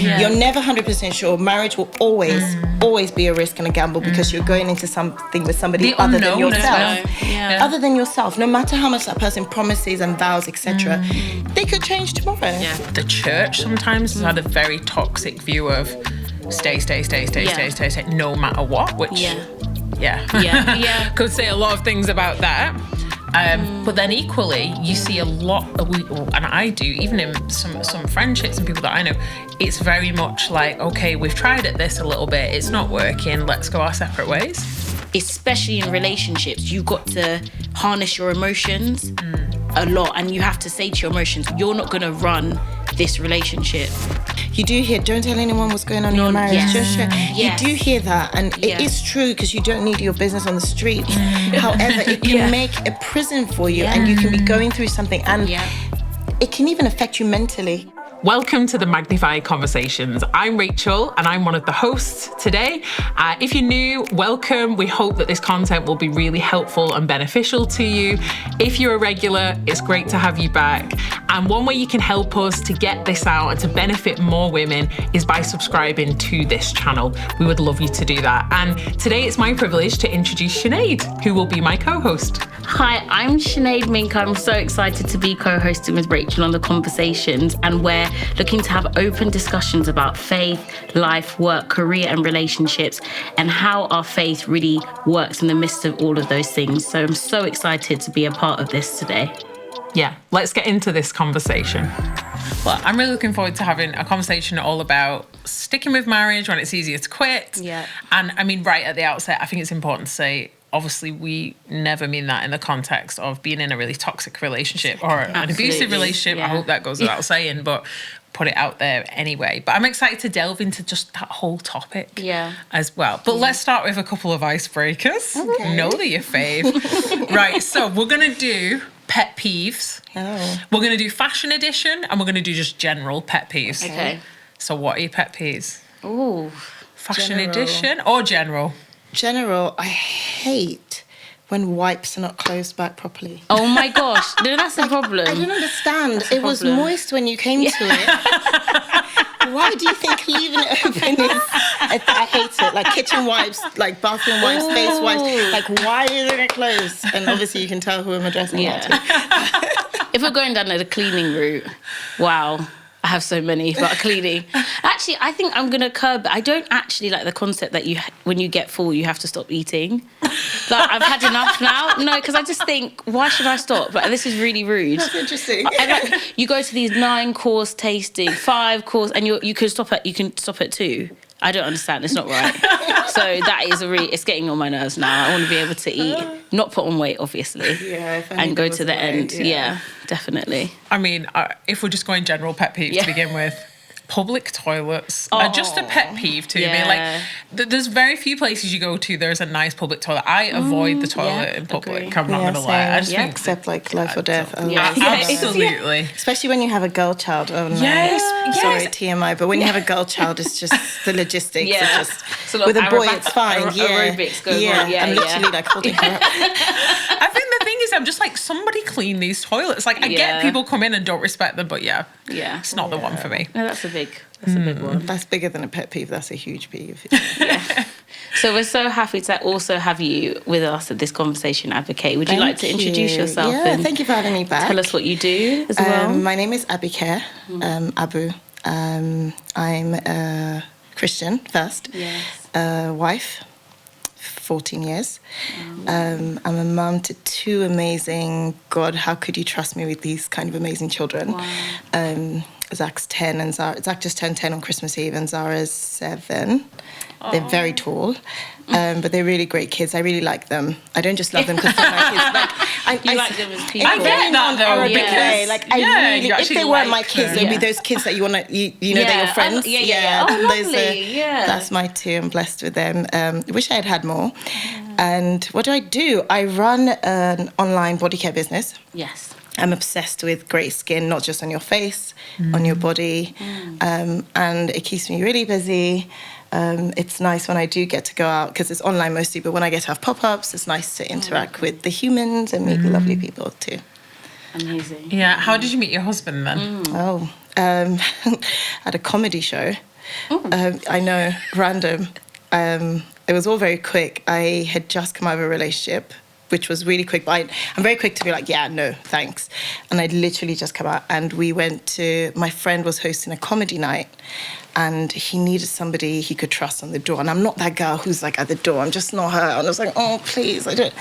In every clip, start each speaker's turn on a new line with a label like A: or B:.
A: You're never 100% sure. Marriage will always be a risk and a gamble because you're going into something with somebody other than yourself. Other than yourself, no matter how much that person promises and vows, etc., they could change tomorrow.
B: Yeah. The church sometimes has had a very toxic view of stay, no matter what, which could say a lot of things about that. But then equally, you see a lot of, and I do, even in some friendships and people that I know, it's very much like, okay, we've tried at this a little bit, it's not working, let's go our separate ways.
C: Especially in relationships, you've got to harness your emotions a lot, and you have to say to your emotions, you're not going to run this relationship.
A: You do hear, don't tell anyone what's going on in your marriage. Just share. You do hear that, and it is true because you don't need your business on the street. However, it can make a prison for you, and you can be going through something, and it can even affect you mentally.
B: Welcome to the Magnify Conversations. I'm Rachel and I'm one of the hosts today. If you're new, welcome. We hope that this content will be really helpful and beneficial to you. If you're a regular, it's great to have you back. And one way you can help us to get this out and to benefit more women is by subscribing to this channel. We would love you to do that. And today it's my privilege to introduce Sinead, who will be my co-host.
C: Hi, I'm Sinead Minkah. I'm so excited to be co-hosting with Rachel on the Conversations, and we're looking to have open discussions about faith, life, work, career and relationships, and how our faith really works in the midst of all of those things. So I'm so excited to be a part of this today.
B: Yeah, let's get into this conversation. Well, I'm really looking forward to having a conversation all about sticking with marriage when it's easier to quit.
C: Yeah.
B: And I mean, right at the outset, I think it's important to say, obviously, we never mean that in the context of being in a really toxic relationship or an abusive relationship. I hope that goes without saying, but put it out there anyway. But I'm excited to delve into just that whole topic as well. But let's start with a couple of icebreakers. Okay. Know that your fave. Right, so we're going to do pet peeves. We're going to do fashion edition, and we're going to do just general pet peeves.
C: Okay.
B: So what are your pet peeves?
C: Ooh.
B: Fashion edition or general?
A: General, I hate when wipes are not closed back properly.
C: Oh my gosh, no, that's a problem.
A: I don't understand. It was moist when you came to it. Why do you think leaving it open is... I hate it. Like kitchen wipes, like bathroom wipes, face wipes. Like, why isn't it closed? And obviously you can tell who I'm addressing that to.
C: If we're going down the cleaning route, wow. I have so many about cleaning. Actually, I think I'm going to curb it. I don't actually like the concept that when you get full, you have to stop eating. Like, I've had enough now. No, because I just think, why should I stop? Like, this is really rude.
A: That's interesting.
C: And, like, you go to these 9-course tasting, 5-course, and you can stop at 2. I don't understand. It's not right. So that is it's getting on my nerves now. I want to be able to eat, not put on weight, obviously,
A: and
C: go to the end. Yeah, definitely.
B: I mean, if we're just going general pet peeves to begin with, public toilets are just a pet peeve to me. Like, there's very few places you go to, there's a nice public toilet. I avoid the toilet in public.
A: Agree.
B: I'm not going to lie. I just think...
A: Except like life or death.
B: Absolutely.
A: Especially when you have a girl child. Oh no. Sorry, TMI. But when you have a girl child, it's just the logistics. It's just, with a boy, it's fine.
C: Aerobics going on.
A: I'm literally like holding her up.
B: I think the thing is, I'm just like, somebody clean these toilets. Like, I get people come in and don't respect them, but it's not the one for me.
C: No, that's a big one.
A: That's bigger than a pet peeve. That's a huge peeve.
C: So we're so happy to also have you with us at this conversation, Abiké. Would you like to introduce yourself?
A: Yeah, thank you for having me back.
C: Tell us what you do as well.
A: My name is Abiké Abu. I'm a Christian first, wife, 14 years. I'm a mum to 2 amazing, God, how could you trust me with these kind of amazing children? Wow. Zach's 10 and Zach just turned 10 on Christmas Eve and Zara's 7. They're very tall, but they're really great kids. I really like them. I don't just love them because they're my kids.
C: You like them as people.
B: I get that though, because
A: I really, if they weren't my kids, they'd be those kids that you want to, you know, they're your friends.
C: Oh, lovely.
A: That's my 2. I'm blessed with them. Wish I had more. And what do? I run an online body care business.
C: Yes.
A: I'm obsessed with great skin, not just on your face, on your body. And it keeps me really busy. It's nice when I do get to go out, because it's online mostly, but when I get to have pop-ups, it's nice to interact with the humans and meet the lovely people too.
C: Amazing.
B: Yeah, how did you meet your husband then?
A: At a comedy show. I know, random. It was all very quick. I had just come out of a relationship, which was really quick. But I'm very quick to be like, yeah, no, thanks. And I'd literally just come out. And we went to, my friend was hosting a comedy night. And he needed somebody he could trust on the door. And I'm not that girl who's like at the door. I'm just not her. And I was like, oh, please, I don't.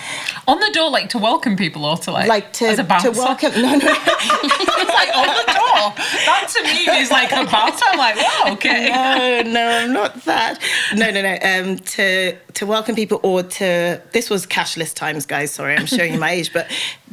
B: On the door, like to welcome people or to like
A: to,
B: as a bouncer?
A: To welcome, no.
B: It's like on the door. That to me is like a bouncer. I'm like, wow, okay.
A: No, I'm not that. No. To welcome people or to, this was cashless times, guys. Sorry, I'm showing you my age, but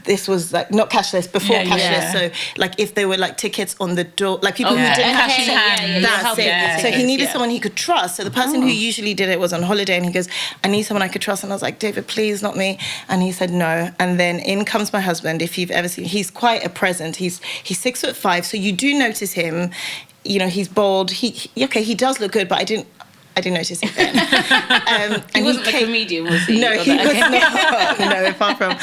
A: this was like not cashless, before cashless. Yeah. So like if there were like tickets on the door, like people who didn't have
B: cash in hand.
A: That's it. Yeah. So he needed someone he could trust. So the person who usually did it was on holiday, and he goes, I need someone I could trust. And I was like, David, please, not me. And he said no. And then in comes my husband. If you've ever seen, he's quite a presence. He's 6'5", so you do notice him. You know, he's bald. He does look good, but I didn't notice it then.
C: He wasn't a comedian, was he?
A: No, he was not. No, far from.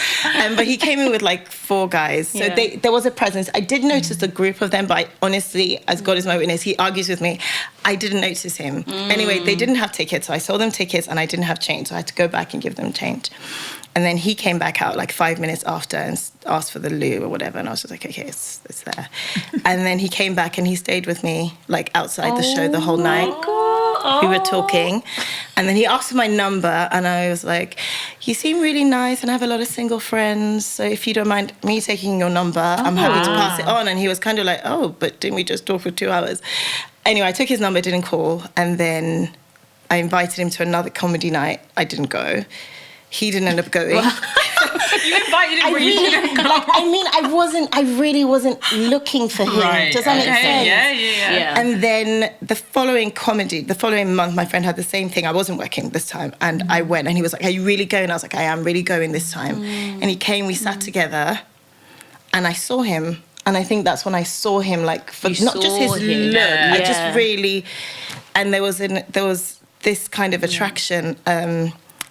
A: But he came in with like 4 guys. So there was a presence. I did notice the group of them, but I, honestly, as God is my witness, he argues with me. I didn't notice him. Anyway, they didn't have tickets. So I sold them tickets and I didn't have change. So I had to go back and give them change. And then he came back out like 5 minutes after and asked for the loo or whatever. And I was just like, okay, it's there. And then he came back and he stayed with me like outside the show the whole night. We were talking. And then he asked for my number. And I was like, you seem really nice and I have a lot of single friends. So if you don't mind me taking your number, I'm happy to pass it on. And he was kind of like, oh, but didn't we just talk for 2 hours? Anyway, I took his number, didn't call. And then I invited him to another comedy night. I didn't go. He didn't end up going.
B: You invited him, but you didn't go.
A: I really wasn't looking for him.
B: Right.
A: Does that make sense?
B: Yeah.
A: And then the following month, my friend had the same thing. I wasn't working this time. And I went and he was like, are you really going? I was like, I am really going this time. And he came, we sat together and I saw him. And I think that's when I saw him, like, for not just his look. I just really, and there was this kind of attraction.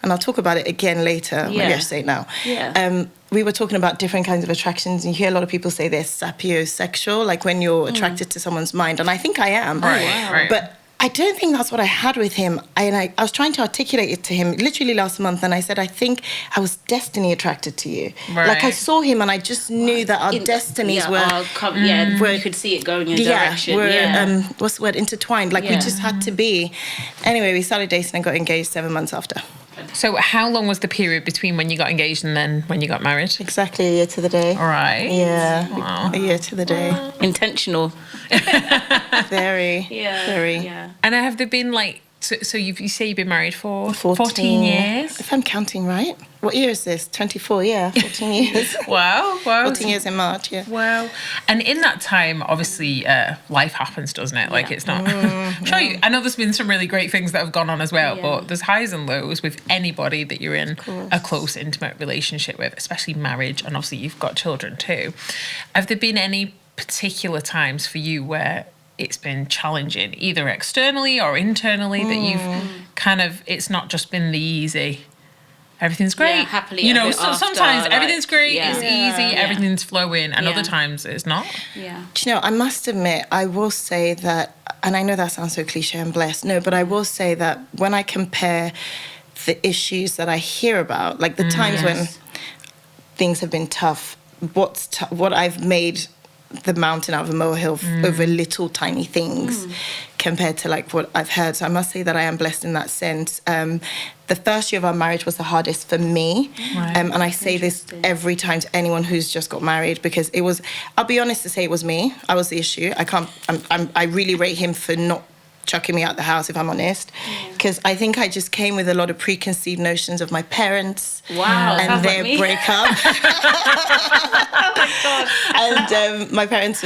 A: And I'll talk about it again later. Maybe I should say it now. Yeah. We were talking about different kinds of attractions, and you hear a lot of people say they're sapiosexual, like when you're attracted to someone's mind. And I think I am.
B: Right.
A: But I don't think that's what I had with him. I was trying to articulate it to him literally last month, and I said, I think I was destiny attracted to you.
B: Right.
A: Like I saw him and I just knew that our destinies were...
C: you could see it going in a direction.
A: What's the word? Intertwined. Like we just had to be. Anyway, we started dating and got engaged 7 months after.
B: So how long was the period between when you got engaged and then when you got married?
A: Exactly a year to the day.
B: All right.
A: Yeah.
B: Wow.
A: A year to the day.
C: Intentional.
A: Very. Very.
C: Yeah.
B: And have there been like, so you say you've been married for 14 years?
A: If I'm counting right. What year is this? 24, 14 years.
B: Wow.
A: 14 years in March, yeah.
B: Wow. And in that time, obviously, life happens, doesn't it? Like, it's not... I'm sure I know there's been some really great things that have gone on as well, but there's highs and lows with anybody that you're in a close, intimate relationship with, especially marriage, and obviously you've got children too. Have there been any particular times for you where it's been challenging, either externally or internally, that you've kind of... It's not just been the easy... Everything's great.
C: Happily.
B: You know, sometimes everything's great, it's easy, everything's flowing, and other times it's not.
C: Yeah.
A: Do you know, I must admit, I will say that, and I know that sounds so cliche and blessed, but I will say that when I compare the issues that I hear about, like the times when things have been tough, what I've made the mountain out of a molehill over little tiny things compared to like what I've heard. So I must say that I am blessed in that sense. The first year of our marriage was the hardest for me. And I say this every time to anyone who's just got married, because it was, I'll be honest to say it was me. I was the issue. I really rate him for not chucking me out the house, if I'm honest, because I think I just came with a lot of preconceived notions of my parents and their breakup.
C: Oh my God.
A: And my parents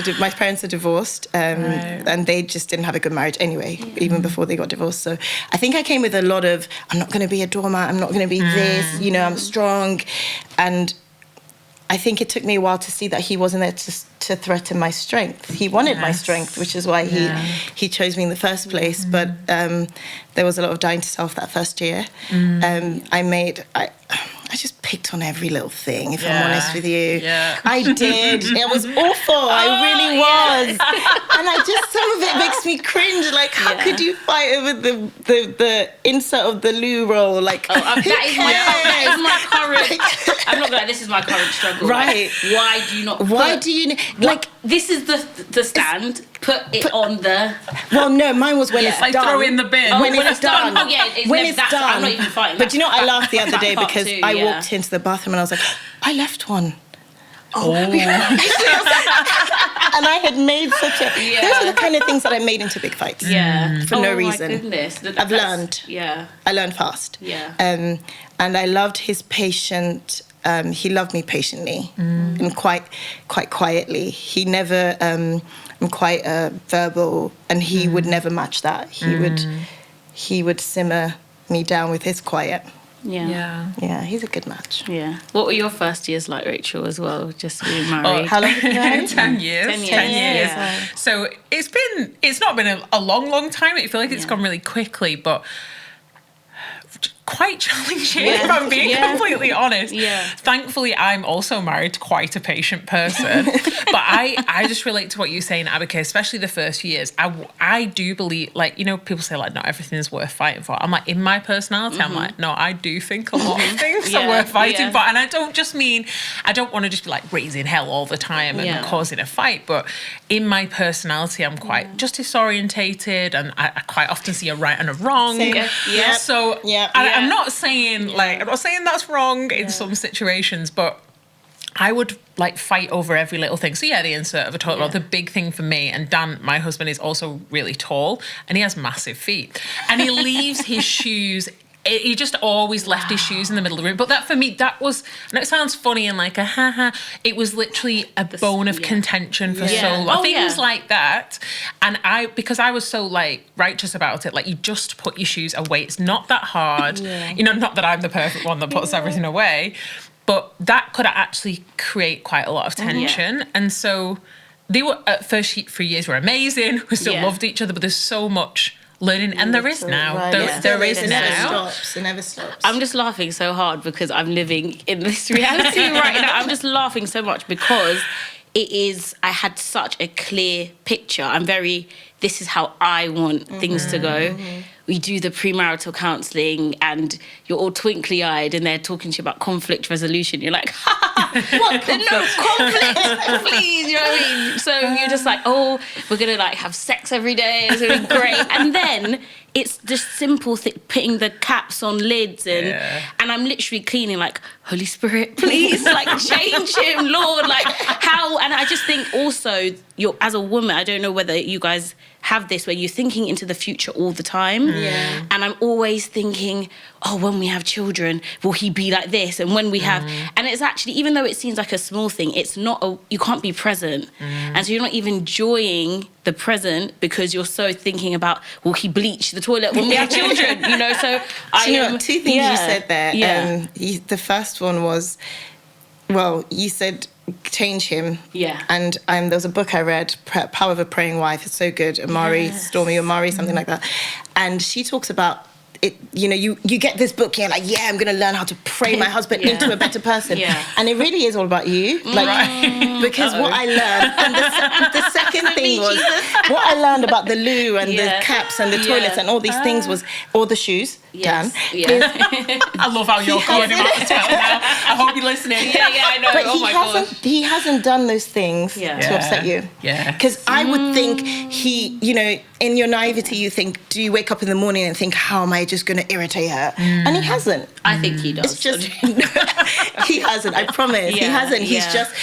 A: are divorced, and they just didn't have a good marriage anyway, even before they got divorced. So I think I came with a lot of, I'm not going to be a doormat, I'm not going to be this, you know, I'm strong. And I think it took me a while to see that he wasn't there to threaten my strength. He wanted my strength, which is why he chose me in the first place. But there was a lot of dying to self that first year. I picked on every little thing, if I'm honest with you.
B: Yeah.
A: I did. It was awful. I really was. And some of it makes me cringe. Like, how could you fight over the insert of the loo roll? Like,
C: that is my current. I'm not gonna lie, this is my current struggle.
A: Right.
C: Like, why do you not? This is the stand. Put it on the.
A: Well, no, mine was when it's
B: like
A: done.
B: throw in the bin.
A: When it's done.
C: Oh yeah,
A: when it's done.
C: I'm not even fighting.
A: But you know, I laughed the other day because
C: too,
A: I walked into the bathroom and I was like, I left one. Oh. And I had made such a. Those are the kind of things that I made into big fights.
C: Yeah.
A: For no reason.
C: My goodness.
A: I've learned.
C: Yeah.
A: I learned fast.
C: Yeah.
A: And I loved his patient. He loved me patiently and quite quietly. He never. I'm quite verbal, and he would never match that. He would simmer me down with his quiet. Yeah, he's a good match.
C: Yeah. What were your first years like, Rachel, as well? Just being married.
A: How long have you been married?
B: 10 years.
C: 10 years.
B: 10 years.
C: Yeah.
B: So it's not been a long time. I feel like it's gone really quickly, but quite challenging, if I'm being completely honest.
C: Yeah.
B: Thankfully, I'm also married to quite a patient person. But I just relate to what you're saying, Abiké, especially the first few years. I do believe, like, you know, people say, like, not everything is worth fighting for. I'm like, in my personality, I'm like, no, I do think a lot of things are worth fighting for. And I don't just mean, I don't want to just be, like, raising hell all the time and causing a fight. But in my personality, I'm quite justice orientated, and I quite often see a right and a wrong. So I'm not saying that's wrong in some situations, but I would like fight over every little thing. So the insert of a toilet roll, the big thing for me, and Dan, my husband, is also really tall and he has massive feet, and he leaves his shoes. He just always left his shoes in the middle of the room. But that, for me, that was, and it sounds funny and like a ha-ha, it was literally a bone of contention for so long. Things like that. And because I was so like righteous about it, like, you just put your shoes away. It's not that hard. You know, not that I'm the perfect one that puts everything away, but that could actually create quite a lot of tension. And so they were, at first 3 years were amazing. We still loved each other, but there's so much learning, and there is now.
A: Right.
B: There is
A: It
B: now.
A: never stops.
C: I'm just laughing so hard because I'm living in this reality right now. I'm just laughing so much because I had such a clear picture. This is how I want things to go. We do the premarital counselling and you're all twinkly-eyed and they're talking to you about conflict resolution. You're like, what? No, conflict, please, you know what I mean? So you're just like, oh, we're going to like have sex every day. It's going to be great. And then it's just simple putting the caps on lids and I'm literally cleaning like, Holy Spirit, please, like change him, Lord, like how? And I just think also, as a woman, I don't know whether you guys have this where you're thinking into the future all the time.
A: Yeah.
C: And I'm always thinking, oh, when we have children, will he be like this? And when we have, and it's actually, even though it seems like a small thing, it's not, you can't be present. And so you're not even enjoying the present because you're so thinking about, will he bleach the toilet when we have children? You know, so
A: two things you said there.
C: Yeah.
A: The first one was, well, you said change him.
C: Yeah.
A: And there was a book I read, Power of a Praying Wife. It's so good. Stormy Amari, something like that. And she talks about it, you know, you get this book, you're like, I'm going to learn how to pray my husband into a better person. And it really is all about you. Like, because what I learned, and the second thing was, what I learned about the loo and the caps and the toilets and all these things was, or the shoes, Dan.
B: I love how you're calling him out the toilet now. I hope you're listening.
C: I know.
A: But he hasn't done those things to upset you. Because I would think you know, in your naivety, you think, do you wake up in the morning and think, how am I just going to irritate her? And he hasn't.
C: I think he does.
A: It's just, he hasn't, I promise. He hasn't. He's just,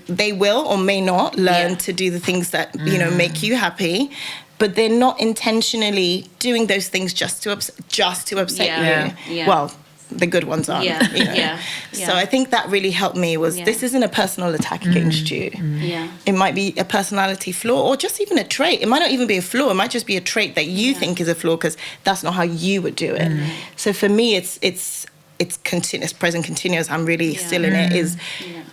A: they will or may not learn to do the things that, you know, make you happy. But they're not intentionally doing those things just to upset you. Well, the good ones aren't. You know? So I think that really helped me was this isn't a personal attack against you. It might be a personality flaw or just even a trait. It might not even be a flaw. It might just be a trait that you think is a flaw because that's not how you would do it. So for me, it's continuous, present continuous. I'm really still in it, is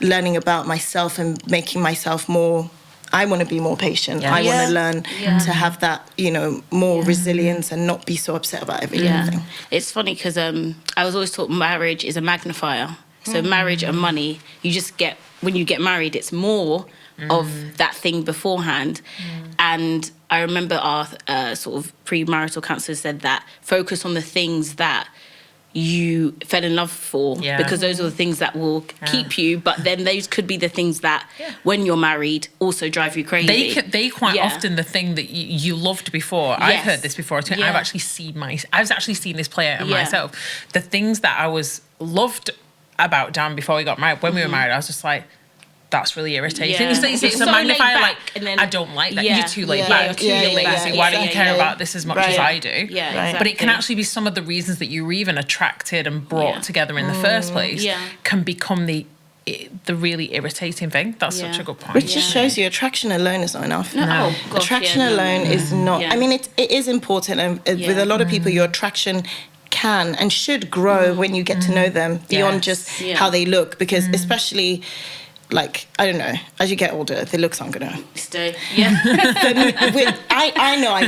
A: learning about myself and making myself more I want to be more patient.
B: Yes.
A: I want to learn to have that, you know, more resilience and not be so upset about everything.
C: It's funny because I was always taught marriage is a magnifier. So marriage and money, you just get, when you get married, it's more of that thing beforehand. And I remember our sort of premarital counsellor said that focus on the things that you fell in love for, because those are the things that will keep you, but then those could be the things that when you're married also drive you crazy.
B: They quite often the thing that you loved before. I've heard this before too. I've actually seen this play out in myself. The things that I was loved about Dan before we got married, when we were married, I was just like, that's really irritating. It's a magnifier, like, I don't like that. You're too laid back. You're lazy. Why don't you care about this as much as I do?
C: Exactly.
B: But it can actually be some of the reasons that you were even attracted and brought together in the first place can become the really irritating thing. That's such a good point.
A: Which just shows you attraction alone is not enough.
C: No. Oh, gosh,
A: attraction alone is not. I mean, it is important, and with a lot of people, your attraction can and should grow when you get to know them beyond just how they look, because especially, like, I don't know, as you get older, the looks aren't gonna
C: stay.
A: I know I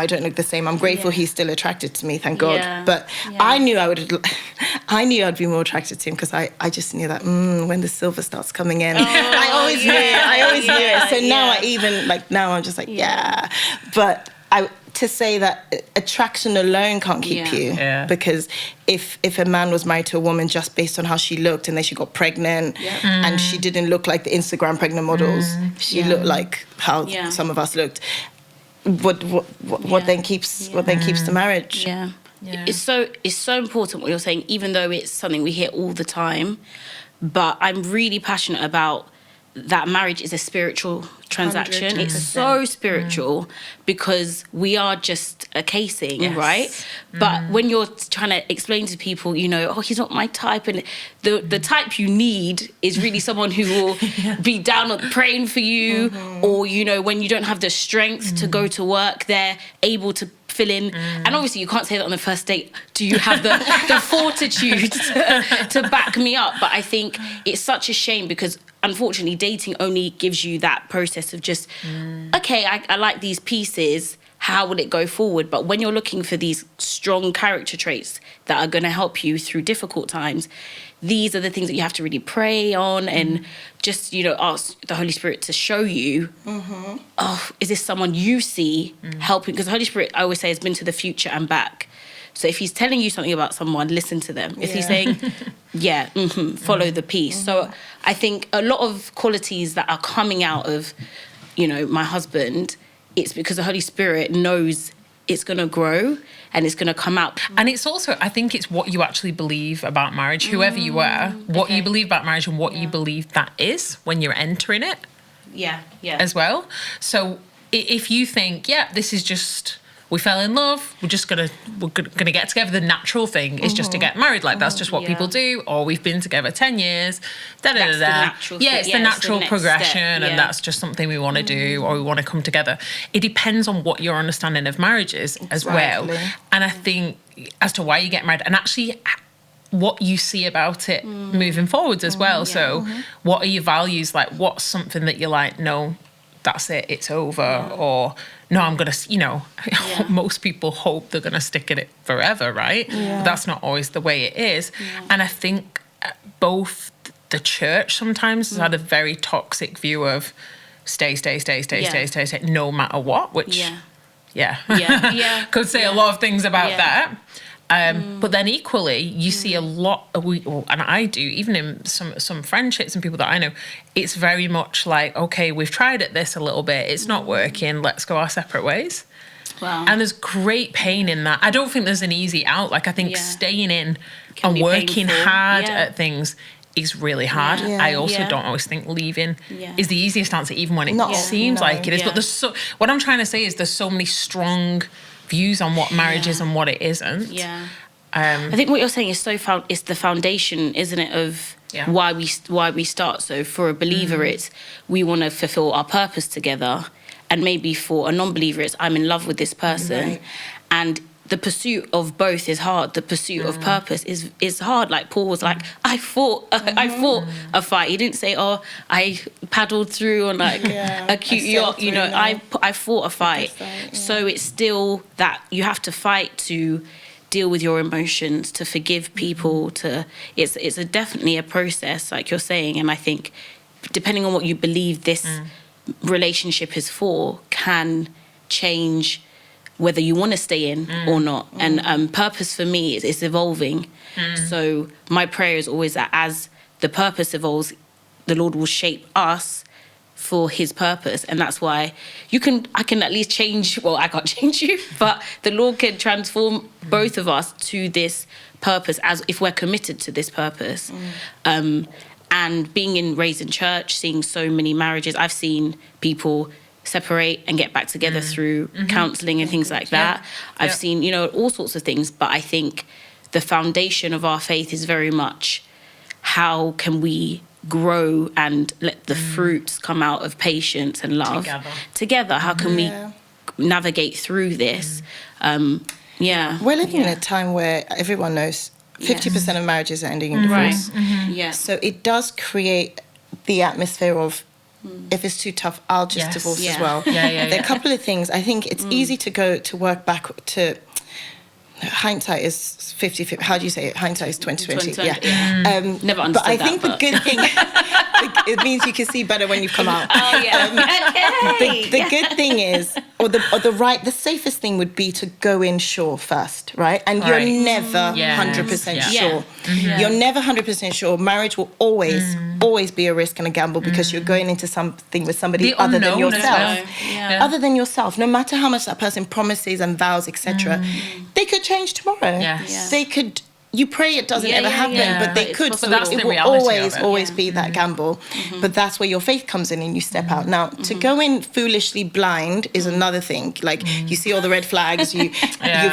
A: don't look the same. I'm grateful he's still attracted to me, thank God. But I knew I'd be more attracted to him, because I just knew that when the silver starts coming in, I always knew it. So now I'm just like, but to say that attraction alone can't keep you, because if a man was married to a woman just based on how she looked, and then she got pregnant and she didn't look like the Instagram pregnant models, she looked like how some of us looked, what then keeps the marriage?
C: It's so important what you're saying, even though it's something we hear all the time. But I'm really passionate about that marriage is a spiritual transaction. 100%. It's so spiritual because we are just a casing, right? But when you're trying to explain to people, you know, oh, he's not my type, and the type you need is really someone who will be down on praying for you, or, you know, when you don't have the strength to go to work, they're able to fill in. And obviously you can't say that on the first date. Do you have the fortitude to back me up? But I think it's such a shame, because unfortunately dating only gives you that process of just, okay, I like these pieces, how will it go forward? But when you're looking for these strong character traits that are going to help you through difficult times, these are the things that you have to really pray on and just, you know, ask the Holy Spirit to show you, oh, is this someone you see helping? Because the Holy Spirit, I always say, has been to the future and back. So if he's telling you something about someone, listen to them. If he's saying, follow the piece. So I think a lot of qualities that are coming out of, you know, my husband, it's because the Holy Spirit knows it's going to grow and it's going to come out.
B: And it's also, I think it's what you actually believe about marriage, whoever you are, what you believe about marriage and what you believe that is when you're entering it. As well. So if you think, this is just, we fell in love, we're gonna get together, the natural thing is just to get married, like that's just what people do, or we've been together 10 years, it's the natural progression, and that's just something we want to do, or we want to come together. It depends on what your understanding of marriage is as well. And I think as to why you get married, and actually what you see about it moving forwards as well. So what are your values? Like, what's something that you're like, no, that's it, it's over, or no, I'm gonna, you know, most people hope they're gonna stick at it forever, right? But that's not always the way it is. And I think both the church sometimes has had a very toxic view of stay, no matter what, which could say a lot of things about that. But then equally, you see a lot, and I do, even in some friendships and people that I know, it's very much like, okay, we've tried at this a little bit, it's not working, let's go our separate ways.
C: Wow.
B: And there's great pain in that. I don't think there's an easy out. Like, I think staying in and working hard at things is really hard. I also don't always think leaving is the easiest answer, even when it seems like it is. But there's what I'm trying to say is there's so many strong views on what marriage is and what it isn't.
C: I think what you're saying is it's the foundation, isn't it, of why we start. So for a believer, it's we want to fulfill our purpose together, and maybe for a non-believer, it's I'm in love with this person, and the pursuit of both is hard. The pursuit of purpose is hard. Like Paul was like, I fought a fight. He didn't say, oh, I paddled through on like a cute yacht. You know, I fought a fight. So it's still that you have to fight to deal with your emotions, to forgive people. It's definitely a process, like you're saying. And I think depending on what you believe this relationship is for, can change whether you want to stay in or not. And purpose for me is evolving. So my prayer is always that as the purpose evolves, the Lord will shape us for his purpose. And that's why I can at least change, well, I can't change you, but the Lord can transform both of us to this purpose as if we're committed to this purpose. And being raised in church, seeing so many marriages, I've seen people separate and get back together through counselling and things like that. I've seen, you know, all sorts of things. But I think the foundation of our faith is very much how can we grow and let the fruits come out of patience and love together. How can we navigate through this? We're living
A: in a time where everyone knows 50% of marriages are ending in divorce. So it does create the atmosphere of, if it's too tough, I'll just divorce as well. There are a couple of things. I think it's easy to work back to hindsight is 50-50. How do you say it? Hindsight is 20/20.
C: Never understood
A: but I think the good thing, it means you can see better when you've come out. The good thing is, the safest thing would be to go in sure first, right? And you're never 100% sure. You're never 100% sure. Marriage will always be a risk and a gamble because you're going into something with somebody other than yourself. Other than yourself, no matter how much that person promises and vows, etc. They could change tomorrow. They could. You pray it doesn't ever happen, but they could. So it will always be that gamble. But that's where your faith comes in and you step out. Now, to go in foolishly blind is another thing. Like, you see all the red flags, you've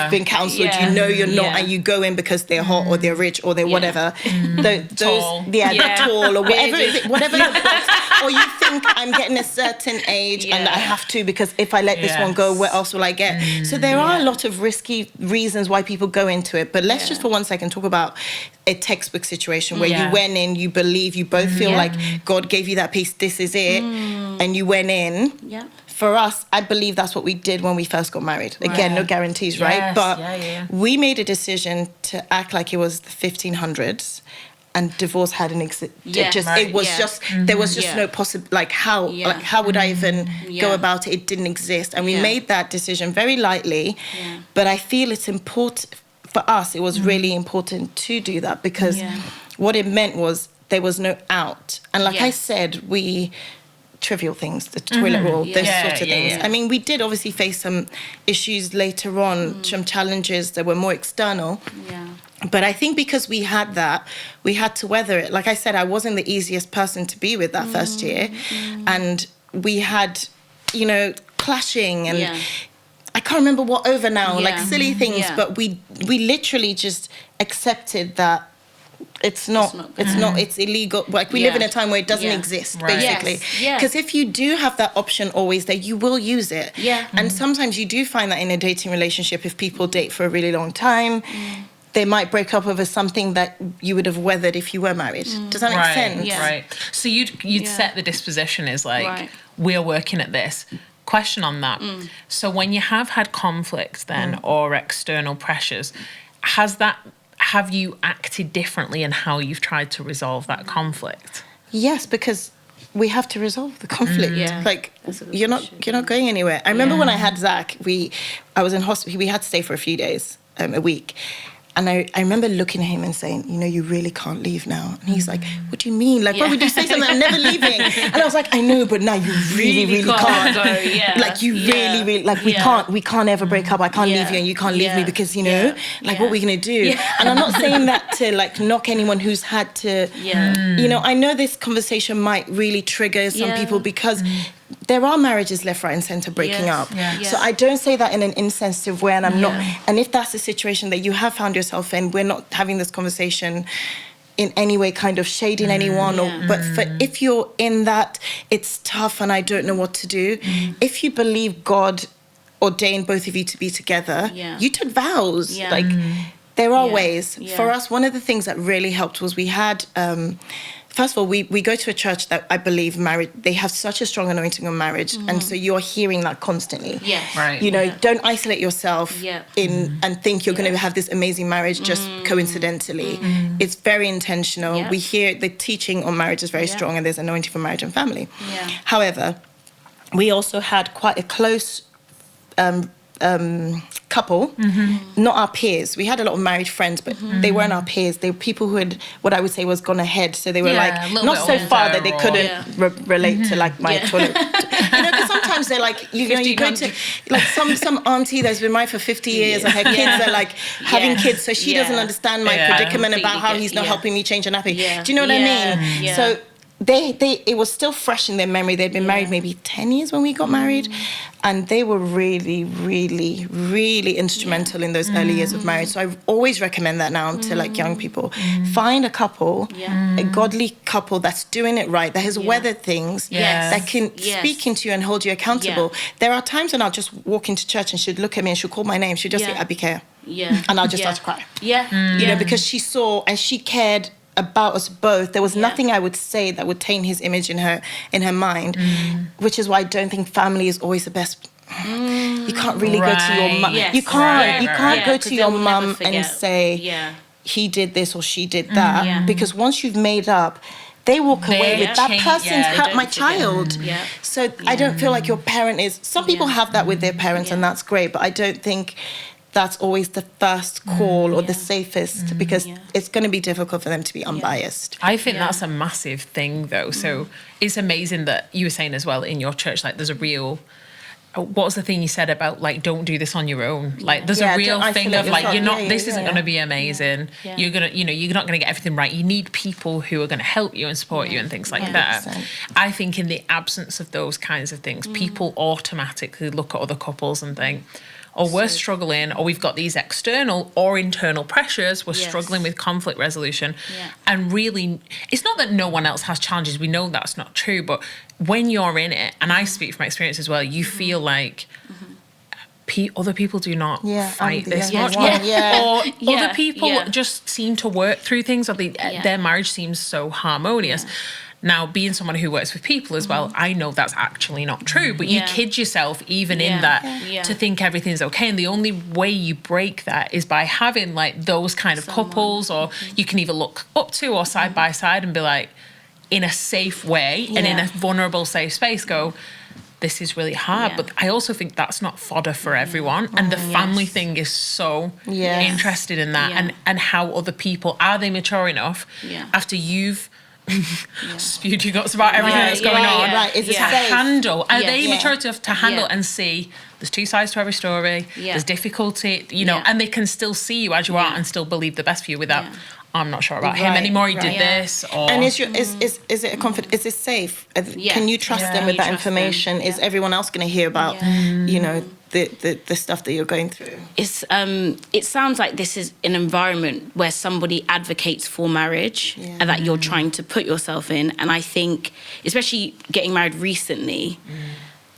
A: been counselled, you know you're not, and you go in because they're hot or they're rich or they're whatever. They're tall or whatever your box. Or you think, I'm getting a certain age and I have to, because if I let this one go, what else will I get? So there are a lot of risky reasons why people go into it. But let's just for 1 second talk about a textbook situation where you went in, you believe, you both feel like God gave you that piece, this is it, and you went in. For us, I believe that's what we did when we first got married. Again, no guarantees, right? But we made a decision to act like it was the 1500s. And divorce hadn't existed. There was just no possible. Like how would I even go about it? It didn't exist, and we made that decision very lightly. But I feel it's important for us. It was really important to do that because what it meant was there was no out. And like I said, trivial things, the toilet roll, those sorts of things. I mean, we did obviously face some issues later on, some challenges that were more external. But I think because we had that, we had to weather it. Like I said, I wasn't the easiest person to be with that first year. And we had, clashing and I can't remember what over now, like silly things. But we literally just accepted that it's illegal. Like we live in a time where it doesn't exist, basically. Because if you do have that option always there, you will use it. And sometimes you do find that in a dating relationship, if people date for a really long time, they might break up over something that you would have weathered if you were married. Does that make sense?
B: Right. So you'd set the disposition as like, we're working at this. Question on that. So when you have had conflict then or external pressures, have you acted differently in how you've tried to resolve that conflict?
A: Yes, because we have to resolve the conflict. Like you're not going anywhere. I remember when I had Zach, I was in hospital. We had to stay for a few days, a week. And I remember looking at him and saying, you really can't leave now. And he's like, what do you mean? Like, why would you say something? I'm never leaving. And I was like, I know, but now you really can't. Go, like, you really, like, we can't ever break up. I can't leave you and you can't leave me because, like, what are we going to do? And I'm not saying that to, like, knock anyone who's had to, I know this conversation might really trigger some people because there are marriages left, right and centre breaking up. So I don't say that in an insensitive way, and I'm not. And if that's the situation that you have found yourself in, we're not having this conversation in any way kind of shading anyone. But if you're in that, it's tough and I don't know what to do. If you believe God ordained both of you to be together. You took vows.
C: Yeah.
A: Like, there are ways.
C: Yeah.
A: For us, one of the things that really helped was we had, first of all, we go to a church that I believe they have such a strong anointing on marriage. And so you're hearing that constantly.
C: Yes.
B: Right.
A: You know, don't isolate yourself and think you're going to have this amazing marriage just coincidentally. It's very intentional. We hear the teaching on marriage is very strong, and there's anointing for marriage and family. However, we also had quite a close couple, not our peers. We had a lot of married friends, but they weren't our peers. They were people who had, what I would say was gone ahead. So they were like, not so far that they couldn't relate to like my toilet. You know, because sometimes they're like, you know, you go to like some auntie that's been married for 50 years and her kids are like having kids. So she doesn't understand my predicament about how he's not helping me change a nappy. Do you know what I mean?
C: Yeah.
A: So it was still fresh in their memory. They'd been married maybe 10 years when we got married. And they were really, really, really instrumental in those early years of marriage. So I always recommend that now to like young people. Find a couple, a godly couple that's doing it right, that has weathered things, that can speak into you and hold you accountable. There are times when I'll just walk into church and she'd look at me and she'll call my name. She'd just say, Abiké. And I'll just start to cry. You know, because she saw and she cared about us both. There was nothing I would say that would taint his image in her mind, which is why I don't think family is always the best. You can't really go to your mum. You can't go to your mum and say he did this or she did that, because once you've made up, they walk away with that person's hurt my child. So I don't feel like your parent is. Some people have that with their parents, and that's great, but I don't think that's always the first call or the safest, because it's going to be difficult for them to be unbiased.
B: I think that's a massive thing, though. So it's amazing that you were saying as well in your church, like there's a real... What was the thing you said about like don't do this on your own? Like there's a real thing of like you're not. This isn't going to be amazing. You're gonna, you know, you're not going to get everything right. You need people who are going to help you and support you and things like that. I think in the absence of those kinds of things, people automatically look at other couples and think, or we're struggling, or we've got these external or internal pressures, we're struggling with conflict resolution. And really, it's not that no one else has challenges, we know that's not true, but when you're in it, and I speak from experience as well, you feel like other people do not fight this much. Or other people just seem to work through things, or their marriage seems so harmonious. Now, being someone who works with people as well, I know that's actually not true, but you kid yourself even in that to think everything's okay. And the only way you break that is by having like those kind of couples, or you can either look up to or side by side and be like, in a safe way and in a vulnerable, safe space, go, this is really hard. But I also think that's not fodder for everyone. And the family thing is so interested in that. And how other people, are they mature enough after you've spewed your guts about everything that's going on
A: is it
B: to handle? Are they mature enough to handle and see there's two sides to every story, there's difficulty, you know, and they can still see you as you are and still believe the best for you without I'm not sure about him anymore, he did this, or... And
A: is it a confident, is it safe? Can you trust them with that information? Is everyone else going to hear about, you know, the stuff that you're going through?
C: It sounds like this is an environment where somebody advocates for marriage and that you're trying to put yourself in. And I think, especially getting married recently,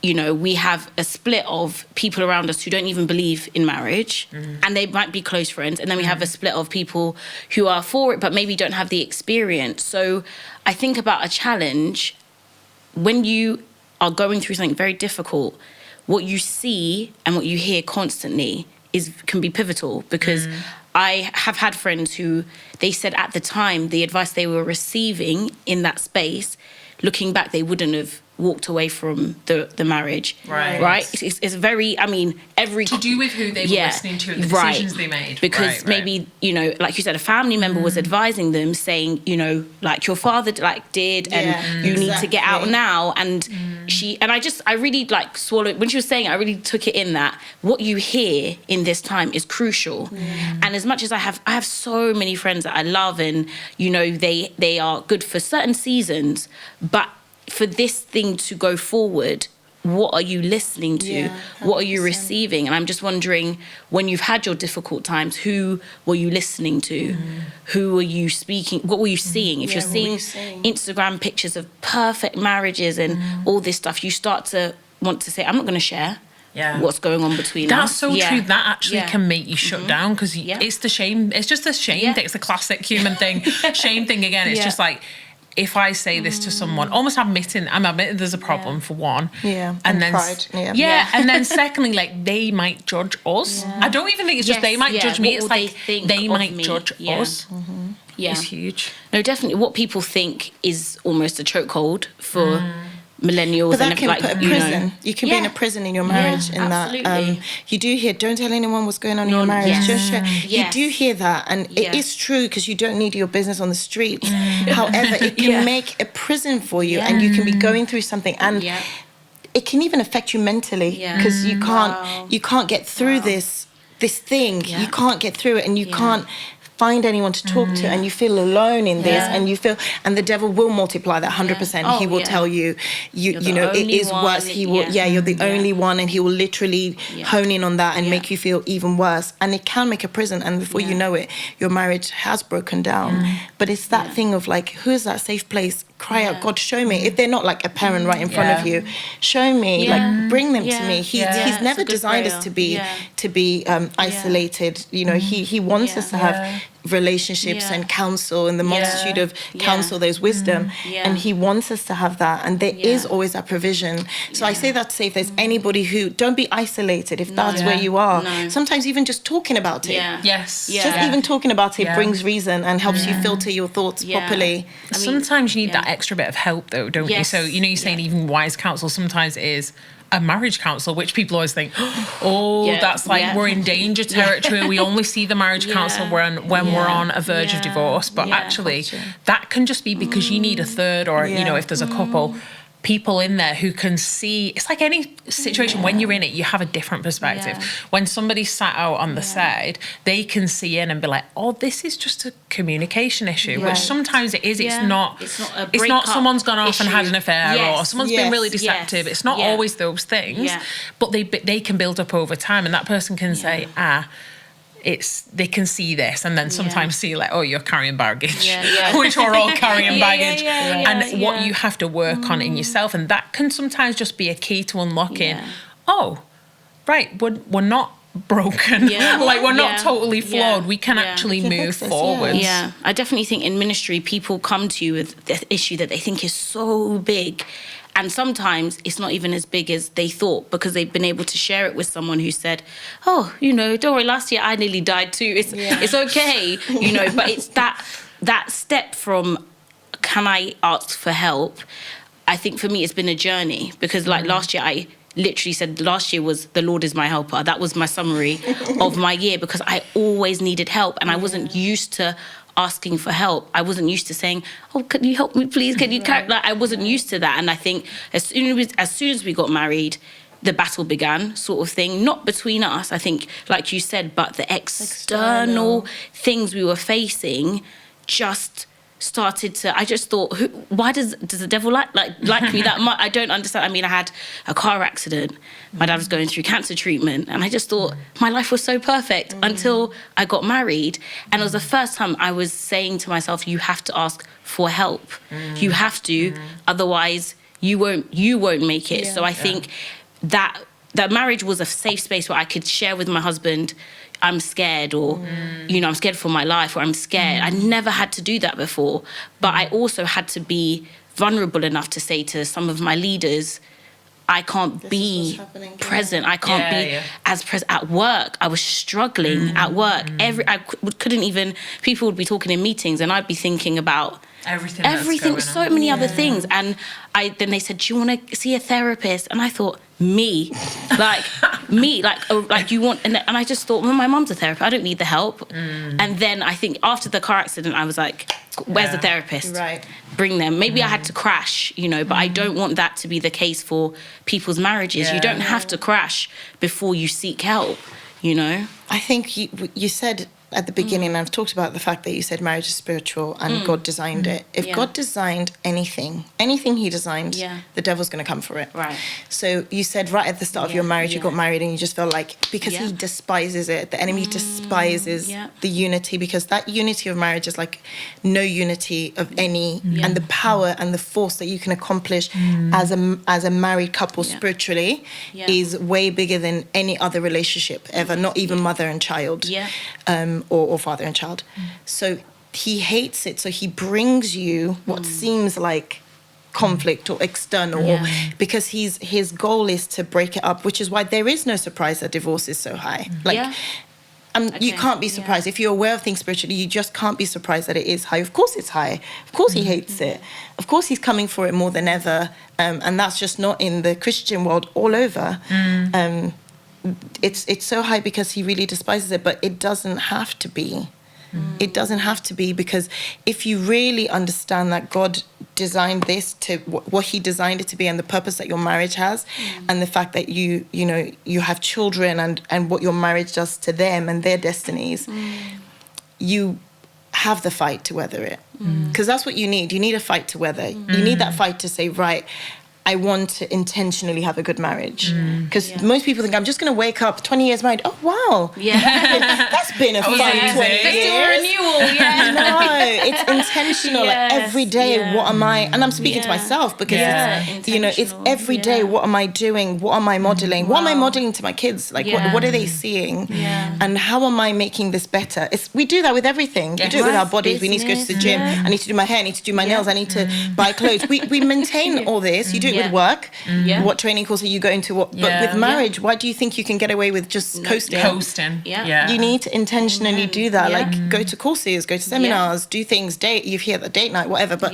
C: you know, we have a split of people around us who don't even believe in marriage, and they might be close friends. And then we have a split of people who are for it, but maybe don't have the experience. So I think about a challenge, when you are going through something very difficult, what you see and what you hear constantly can be pivotal, because I have had friends who, they said at the time, the advice they were receiving in that space, looking back, they wouldn't have walked away from the marriage. Right? It's very, I mean, every...
B: To do with who they were listening to and the decisions they made.
C: Because maybe, you know, like you said, a family member was advising them, saying, you know, like your father did, and you need to get out now. And I really like swallowed, when she was saying it, I really took it in that what you hear in this time is crucial. And as much as I have so many friends that I love, and, you know, they are good for certain seasons, but for this thing to go forward, what are you listening to? What are you receiving? And I'm just wondering, when you've had your difficult times, who were you listening to? Who were you speaking? What were you seeing? If you're seeing Instagram pictures of perfect marriages and all this stuff, you start to want to say, I'm not going to share. what's going on between us.
B: That's so true. That actually can make you shut down, because it's the shame. It's just a shame thing. It's a classic human thing. Shame thing again. It's just like, if I say this to someone, almost I'm admitting there's a problem for one.
A: Yeah.
B: And then
A: pride.
B: and then secondly, like, they might judge us. I don't even think it's just they might judge me. It's like they might judge us.
C: Yeah.
B: It's huge.
C: No, definitely. What people think is almost a chokehold for millennials.
A: But that can put a prison. You can be in a prison in your marriage.
C: Absolutely.
A: You do hear, don't tell anyone what's going on in your marriage. Just share. You do hear that, and it is true, because you don't need your business on the streets. However, it can make a prison for you, and you can be going through something, and it can even affect you mentally, because you can't get through this thing. You can't get through it, and you can't find anyone to talk to, and you feel alone in this, and the devil will multiply that 100%. He will tell you, you know, it is worse. He will, you're the only one, and he will literally hone in on that and make you feel even worse. And it can make a prison, and before you know it, your marriage has broken down. But it's that thing of like, who is that safe place? Cry out, God, show me. If they're not like a parent right in front of you, show me, like, bring them to me. He's never designed us to be isolated. You know, he wants us to have relationships and counsel, and the multitude of counsel, there's wisdom, and he wants us to have that, and there is always that provision. So I say that to say, if there's anybody who, don't be isolated if that's where you are. Sometimes even just talking about it, just even talking about it brings reason and helps you filter your thoughts properly.
B: I mean, sometimes you need that extra bit of help though, don't you? So, you know, you're saying even wise counsel sometimes is a marriage counsel, which people always think, that's like we're in danger territory. We only see the marriage counsel when we're on a verge of divorce. But actually, that can just be because you need a third, or, you know, if there's a couple, people in there who can see. It's like any situation, when you're in it, you have a different perspective. When somebody's sat out on the side, they can see in and be like, oh, this is just a communication issue, which sometimes it is. It's not someone's gone off and had an affair, or someone's been really deceptive. It's not always those things, but they can build up over time, and that person can say, they can see this, and then sometimes see like, oh, you're carrying baggage, which we're all carrying baggage, and what you have to work on in yourself, and that can sometimes just be a key to unlocking. Oh, right, we're not broken, like we're not totally flawed. We can actually move forward.
C: I definitely think in ministry, people come to you with the issue that they think is so big. And sometimes it's not even as big as they thought, because they've been able to share it with someone who said, oh, you know, don't worry, last year I nearly died too. It's okay, you know, but it's that step from, can I ask for help? I think for me, it's been a journey, because like last year, I literally said last year was the Lord is my helper. That was my summary of my year, because I always needed help, and I wasn't used to asking for help. I wasn't used to saying, oh, can you help me please? Can you like, I wasn't used to that. And I think as soon as we got married, the battle began, sort of thing. Not between us, I think, like you said, but the external things we were facing just started to, I just thought, why does the devil like me that much? I don't understand. I mean, I had a car accident. My dad was going through cancer treatment, and I just thought my life was so perfect until I got married. And it was the first time I was saying to myself, you have to ask for help. You have to, otherwise you won't make it. So I think that marriage was a safe space where I could share with my husband, I'm scared, or, you know, I'm scared for my life, or I'm scared. I never had to do that before. But I also had to be vulnerable enough to say to some of my leaders, I can't be present. I can't be as present at work. I was struggling at work. Couldn't even, people would be talking in meetings, and I'd be thinking about everything, so many other things. And then they said, do you want to see a therapist? And I thought, me, like you want, and I just thought, well, my mum's a therapist, I don't need the help. And then I think after the car accident, I was like, where's the therapist? Right. Bring them. Maybe I had to crash, you know, but I don't want that to be the case for people's marriages. You don't have to crash before you seek help, you know?
A: I think you said at the beginning, I've talked about the fact that you said marriage is spiritual and God designed it. If God designed anything he designed, the devil's going to come for it.
C: Right.
A: So you said right at the start of your marriage, you got married and you just felt like, because he despises it, the enemy despises the unity, because that unity of marriage is like no unity of any, and the power and the force that you can accomplish as a married couple spiritually is way bigger than any other relationship ever, not even mother and child. Or father and child. So he hates it. So he brings you what seems like conflict or external, because his goal is to break it up, which is why there is no surprise that divorce is so high. You can't be surprised. If you're aware of things spiritually, you just can't be surprised that it is high. Of course it's high. Of course he hates it. Of course he's coming for it more than ever. And that's just not in the Christian world, all over. It's so high because he really despises it, but it doesn't have to be. It doesn't have to be, because if you really understand that God designed this to what he designed it to be, and the purpose that your marriage has, and the fact that you have children, and what your marriage does to them and their destinies, you have the fight to weather it. Because that's what you need. You need a fight to weather. You need that fight to say, right, I want to intentionally have a good marriage. Because most people think, I'm just going to wake up 20 years married. Oh, wow. That's been a fun 20 years.
C: Renewal,
A: No, it's intentional. Like every day, what am I... And I'm speaking to myself, because it's every day, what am I doing? What am I modeling? What am I modeling to my kids? Like, what are they seeing? And how am I making this better? We do that with everything. We do it with our bodies. We need to go to the gym. I need to do my hair. I need to do my nails. I need to buy clothes. We maintain all this. You do it with work. What training course are you going to? But with marriage, why do you think you can get away with just coasting?
B: You
A: need to intentionally do that. Like, go to courses, go to seminars, do things, date. You hear the date night, whatever. But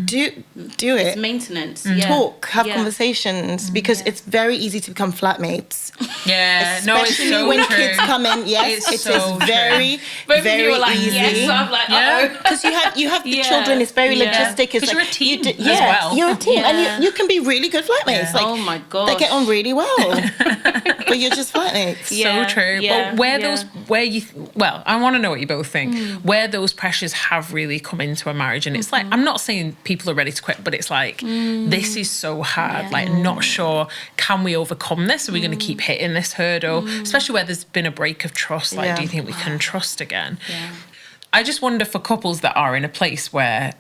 A: do it.
C: It's maintenance.
A: Talk, have conversations, because it's very easy to become flatmates. Especially when kids come in. It's
B: so
A: very,
C: Both
A: very
C: of you are like,
A: easy.
C: yes, so I'm like,
A: Because you have the children. It's very logistic. It's
B: like, you're a team as well.
A: You're a team, and you can be really good flatmates. Like,
C: oh my god,
A: they get on really well, but you're just flatmates.
B: So true. But I want to know what you both think. Where those pressures have really come into a marriage, and it's like, I'm not saying people are ready to quit, but it's like, this is so hard. Like, not sure, can we overcome this? Are we going to keep hitting this hurdle? Especially where there's been a break of trust. Like, do you think we can trust again? I just wonder for couples that are in a place where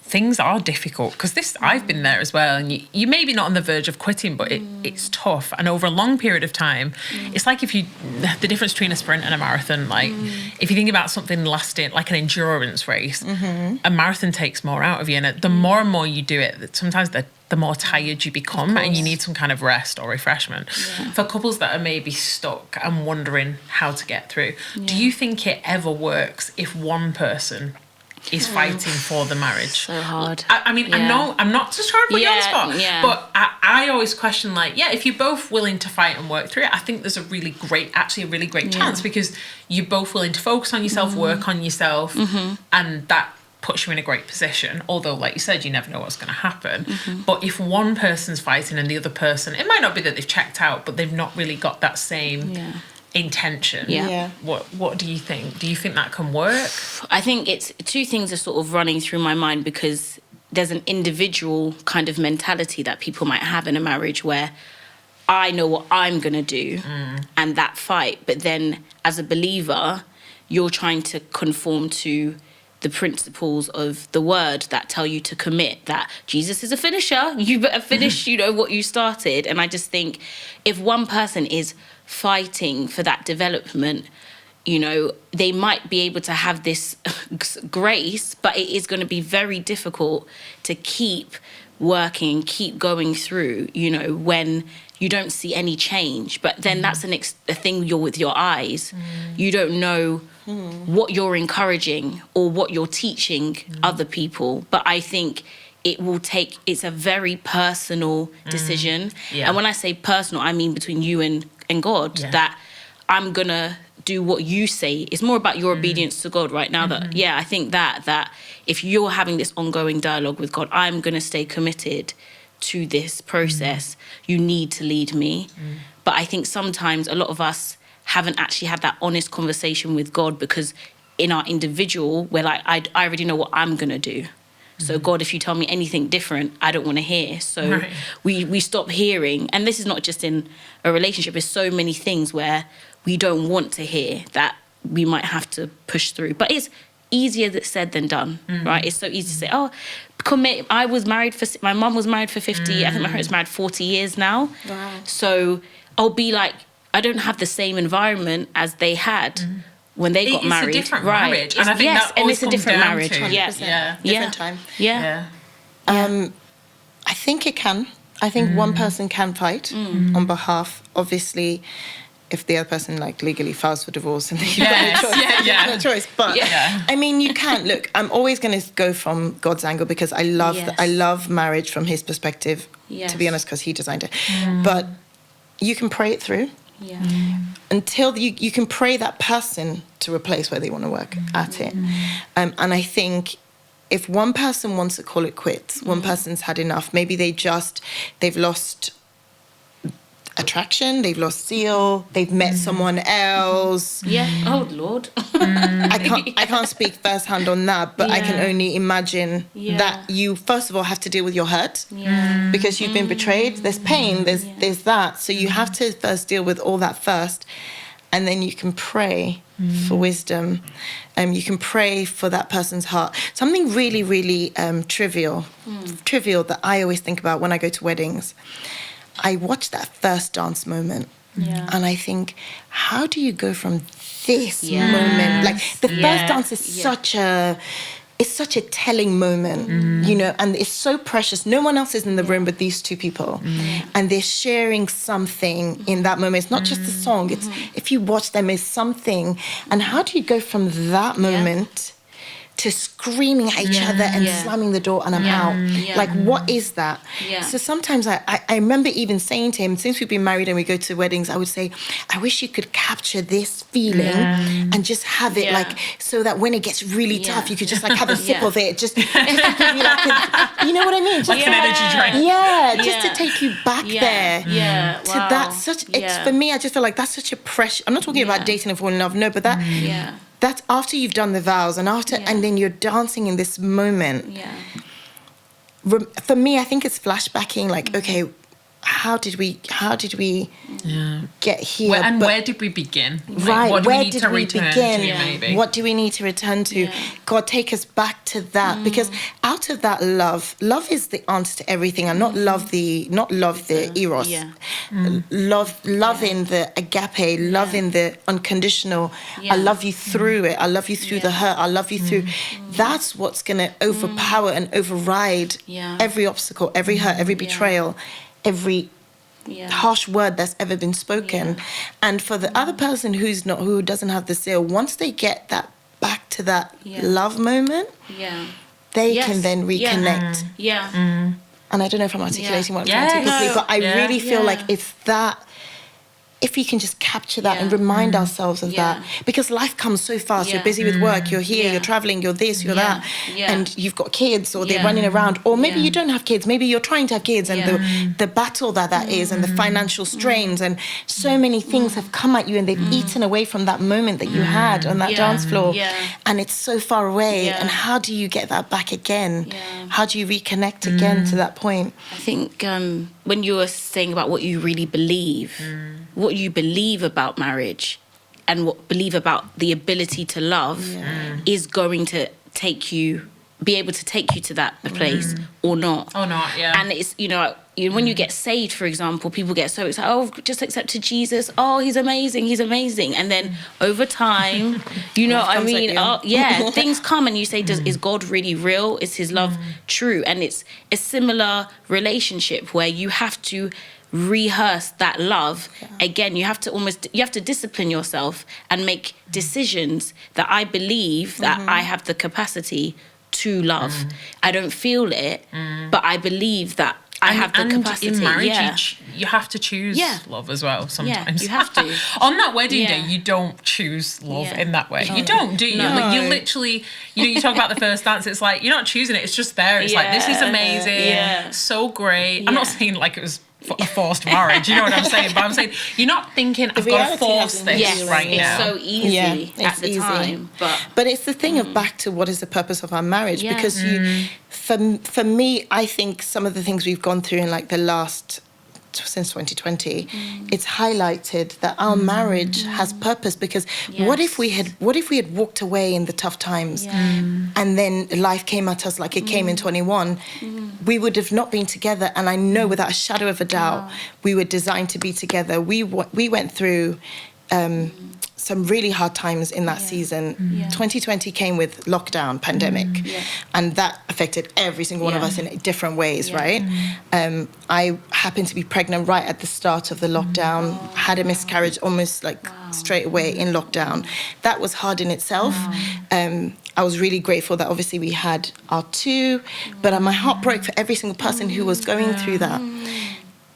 B: things are difficult, because I've been there as well, and you may be not on the verge of quitting, but it's tough, and over a long period of time, it's like the difference between a sprint and a marathon. Like, if you think about something lasting, like an endurance race, a marathon takes more out of you, and the more and more you do it, sometimes the more tired you become, and you need some kind of rest or refreshment. For couples that are maybe stuck and wondering how to get through, do you think it ever works if one person is fighting for the marriage?
C: So hard.
B: I mean, I'm not just trying to put you on the spot, but I always question, like, if you're both willing to fight and work through it, I think there's a really great chance, because you're both willing to focus on yourself, work on yourself, and that puts you in a great position. Although, like you said, you never know what's going to happen. But if one person's fighting and the other person, it might not be that they've checked out, but they've not really got that same intention. What do you think? Do you think that can work?
C: I think it's two things are sort of running through my mind, because there's an individual kind of mentality that people might have in a marriage where I know what I'm going to do and that fight. But then as a believer, you're trying to conform to the principles of the word that tell you to commit, that Jesus is a finisher. You better finish, what you started. And I just think if one person is fighting for that development, they might be able to have this grace, but it is going to be very difficult to keep working, keep going through, when you don't see any change. But then that's a thing you're with your eyes. You don't know what you're encouraging or what you're teaching other people. But I think it's a very personal decision. And when I say personal, I mean between you and God, that I'm going to do what you say. It's more about your obedience to God right now. That I think that if you're having this ongoing dialogue with God, I'm going to stay committed to this process. You need to lead me. But I think sometimes a lot of us haven't actually had that honest conversation with God, because in our individual, we're like, I already know what I'm going to do. So God, if you tell me anything different, I don't want to hear. So we stop hearing. And this is not just in a relationship. There's so many things where we don't want to hear that we might have to push through. But it's easier said than done, right? It's so easy to say, oh, commit. My mum was married for 50. I think my parents married 40 years now.
A: Wow.
C: So I'll be like, I don't have the same environment as they had. When they got married,
B: it's a different marriage, and I think that
C: and
B: always
C: it's a different
B: comes down
C: marriage.
B: to-
A: Different time.
C: Yeah.
A: I think it can. I think one person can fight on behalf. Obviously, if the other person like legally files for divorce, and you've got no choice, you've got no choice. But I mean, you can't. Look, I'm always going to go from God's angle, because I love marriage from His perspective. To be honest, because He designed it. But you can pray it through. Until you can pray that person to a place where they want to work at it. And I think if one person wants to call it quits, one person's had enough, maybe they've lost attraction, they've lost zeal, they've met someone else.
C: Oh Lord.
A: I can't speak firsthand on that, but I can only imagine that you first of all have to deal with your hurt, because you've been betrayed. There's pain, there's that, so you have to first deal with all that first, and then you can pray for wisdom. You can pray for that person's heart. Something really, really trivial that I always think about when I go to weddings. I watch that first dance moment, and I think, how do you go from this moment? Like the first dance is such a telling moment, you know, and it's so precious. No one else is in the room but these two people, and they're sharing something in that moment. It's not just the song. It's if you watch them, it's something. And how do you go from that moment to screaming at each other and slamming the door and I'm out? Like, what is that? So sometimes I remember even saying to him, since we've been married and we go to weddings, I would say, I wish you could capture this feeling and just have it like, so that when it gets really tough, you could just like have a sip of it. Just, you know what I mean? Just,
B: like an energy drink.
A: Just to take you back there. To that, it's, for me, I just feel like that's such a pressure. I'm not talking about dating and falling in love, no, but that... That's after you've done the vows and and then you're dancing in this moment. For me, I think it's flashbacking. Like, okay, how did we get here?
B: Where did we begin?
A: Right.
B: What do
A: where
B: we need
A: did
B: to
A: we
B: return
A: begin?
B: to, maybe?
A: What do we need to return to? God, take us back to that, because out of that love is the answer to everything, and not love the eros. Love in the agape, love in the unconditional. I love you through it. I love you through the hurt. I love you through. That's what's going to overpower and override every obstacle, every hurt, every betrayal, every harsh word that's ever been spoken. And for the other person who doesn't have the zeal, once they get that back to that love moment, they can then reconnect. And I don't know if I'm articulating what I'm trying to complete, but I really feel like it's that. If we can just capture that and remind ourselves of that, because life comes so fast. You're busy with work, you're here, you're traveling, you're this, you're that, and you've got kids, or they're running around, or maybe you don't have kids, maybe you're trying to have kids, and the battle that is, and the financial strains, and so many things have come at you, and they've eaten away from that moment that you had on that dance floor, and it's so far away. And how do you get that back again? How do you reconnect again to that point?
C: I think when you were saying about what you really believe, what you believe about marriage and what believe about the ability to love is going to be able to take you to that place or not. And it's, when you get saved, for example, people get so excited, oh, I've just accepted Jesus, oh, he's amazing. And then over time, you know what I mean? Things come and you say, is God really real? Is his love true? And it's a similar relationship where you have to rehearse that love again. You have to discipline yourself and make decisions that I believe that I have the capacity to love. I don't feel it, but I believe that I have the capacity.
B: In marriage, you have to choose love as well sometimes.
C: You have to.
B: On that wedding day, you don't choose love in that way. You don't, do you?
A: No.
B: Like, you literally, you talk about the first dance, it's like, you're not choosing it, it's just there. It's like, this is amazing, so great. I'm not saying like it was a forced marriage. You know what I'm saying? But I'm saying you're not thinking I've got to force this right now.
C: It's so easy at the time.
A: But it's the thing of back to what is the purpose of our marriage? Because for me, I think some of the things we've gone through in like the last since 2020, it's highlighted that our marriage has purpose. Because what if we had walked away in the tough times, and then life came at us like it came in 21, we would have not been together. And I know without a shadow of a doubt, we were designed to be together. We went through some really hard times in that season. 2020 came with lockdown, pandemic, and that affected every single one of us in different ways, right? I happened to be pregnant right at the start of the lockdown, had a miscarriage almost like straight away in lockdown. That was hard in itself. I was really grateful that obviously we had our two, but my heart broke for every single person who was going through that.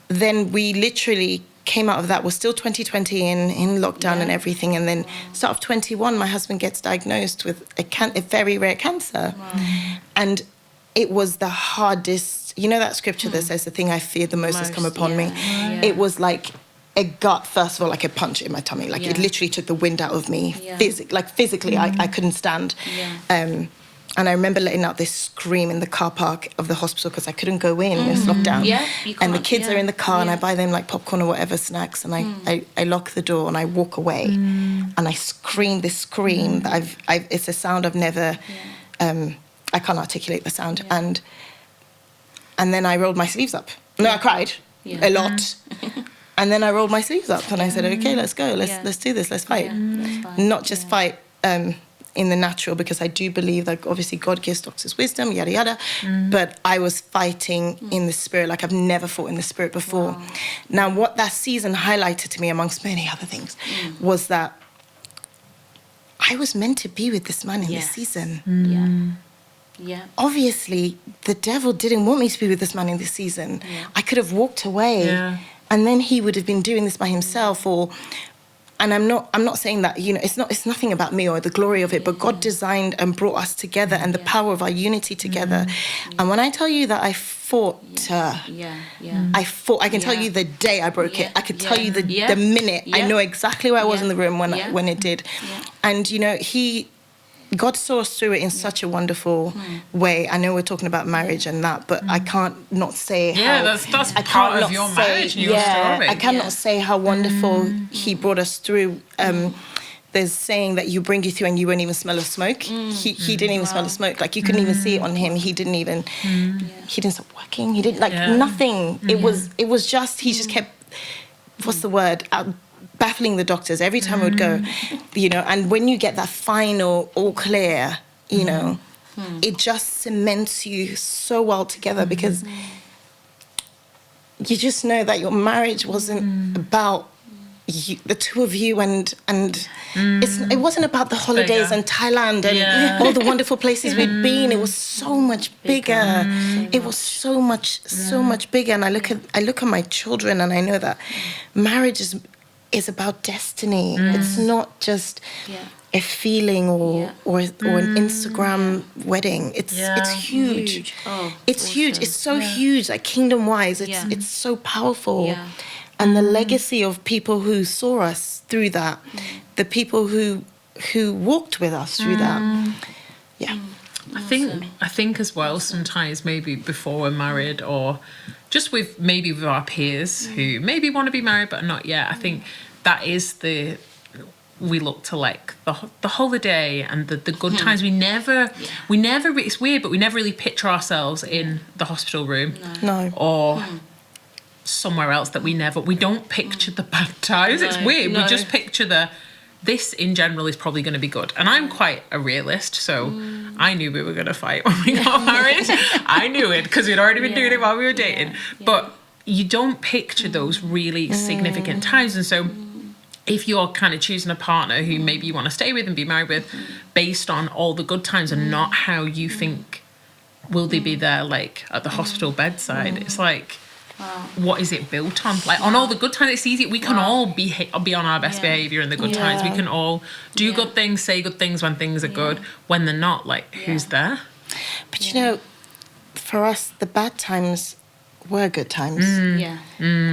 A: Then we literally came out of that. Was still 2020 in lockdown and everything, and then start of 21, my husband gets diagnosed with a very rare cancer, and it was the hardest. You know that scripture that says the thing I feared the most has come upon me. It was like a gut, first of all, like a punch in my tummy. Like it literally took the wind out of me. Physically, I couldn't stand. And I remember letting out this scream in the car park of the hospital because I couldn't go in. It was lockdown. And the kids are in the car, and I buy them like popcorn or whatever snacks, and I lock the door and I walk away, and I scream this scream that it's a sound I've never. I can't articulate the sound, and then I rolled my sleeves up. No, I cried a lot. And then I rolled my sleeves up and I said, okay, let's go. Let's do this. Let's fight. Not just fight in the natural, because I do believe that obviously God gives doctors wisdom, yada, yada. But I was fighting in the spirit like I've never fought in the spirit before. Now, what that season highlighted to me, amongst many other things, was that I was meant to be with this man in this season. Obviously, the devil didn't want me to be with this man in this season. I could have walked away, and then he would have been doing this by himself, and I'm not saying that, you know, it's nothing about me or the glory of it, but God designed and brought us together, and the power of our unity together. And when I tell you that I fought, I can tell you the day I broke it. I could tell you the minute. I know exactly where I was in the room when it did. And, you know, God saw us through it in such a wonderful way. I know we're talking about marriage and that, but I can't not say how...
B: that's part of your marriage and your story.
A: I cannot say how wonderful he brought us through. There's saying that you bring you through and you won't even smell of smoke. He didn't even smell of smoke. Like, you couldn't even see it on him. He didn't even... He didn't stop working. He didn't... nothing. It was just... He just kept... What's the word? Baffling the doctors every time I would go, you know. And when you get that final all clear, you know, it just cements you so well together, because you just know that your marriage wasn't about the two of you, and it wasn't about the holidays and Thailand and all the wonderful places we'd been. It was so much bigger. It was so much bigger. And I look at my children, and I know that marriage is about destiny. It's not just a feeling or an Instagram wedding. It's huge. It's awesome. Huge. It's so huge. Like, kingdom wise, it's so powerful. And the legacy of people who saw us through that, the people who walked with us through that.
B: I think as well, sometimes maybe before we're married, or just with our peers who maybe want to be married but not yet, I think that is we look to like the holiday and the good times. We never it's weird, but we never really picture ourselves in the hospital room or somewhere else. That we don't picture the bad times. It's weird. We just picture this in general is probably going to be good. And I'm quite a realist, so I knew we were going to fight when we got married. I knew it because we'd already been doing it while we were dating. But you don't picture those really significant times. And so if you're kind of choosing a partner who maybe you want to stay with and be married with based on all the good times and not how you think will they be there, like at the hospital bedside, it's like, what is it built on? Like, on all the good times, it's easy. We can all be on our best behaviour in the good times. We can all do good things, say good things when things are good. When they're not, like, who's there?
A: But, you know, for us, the bad times were good times.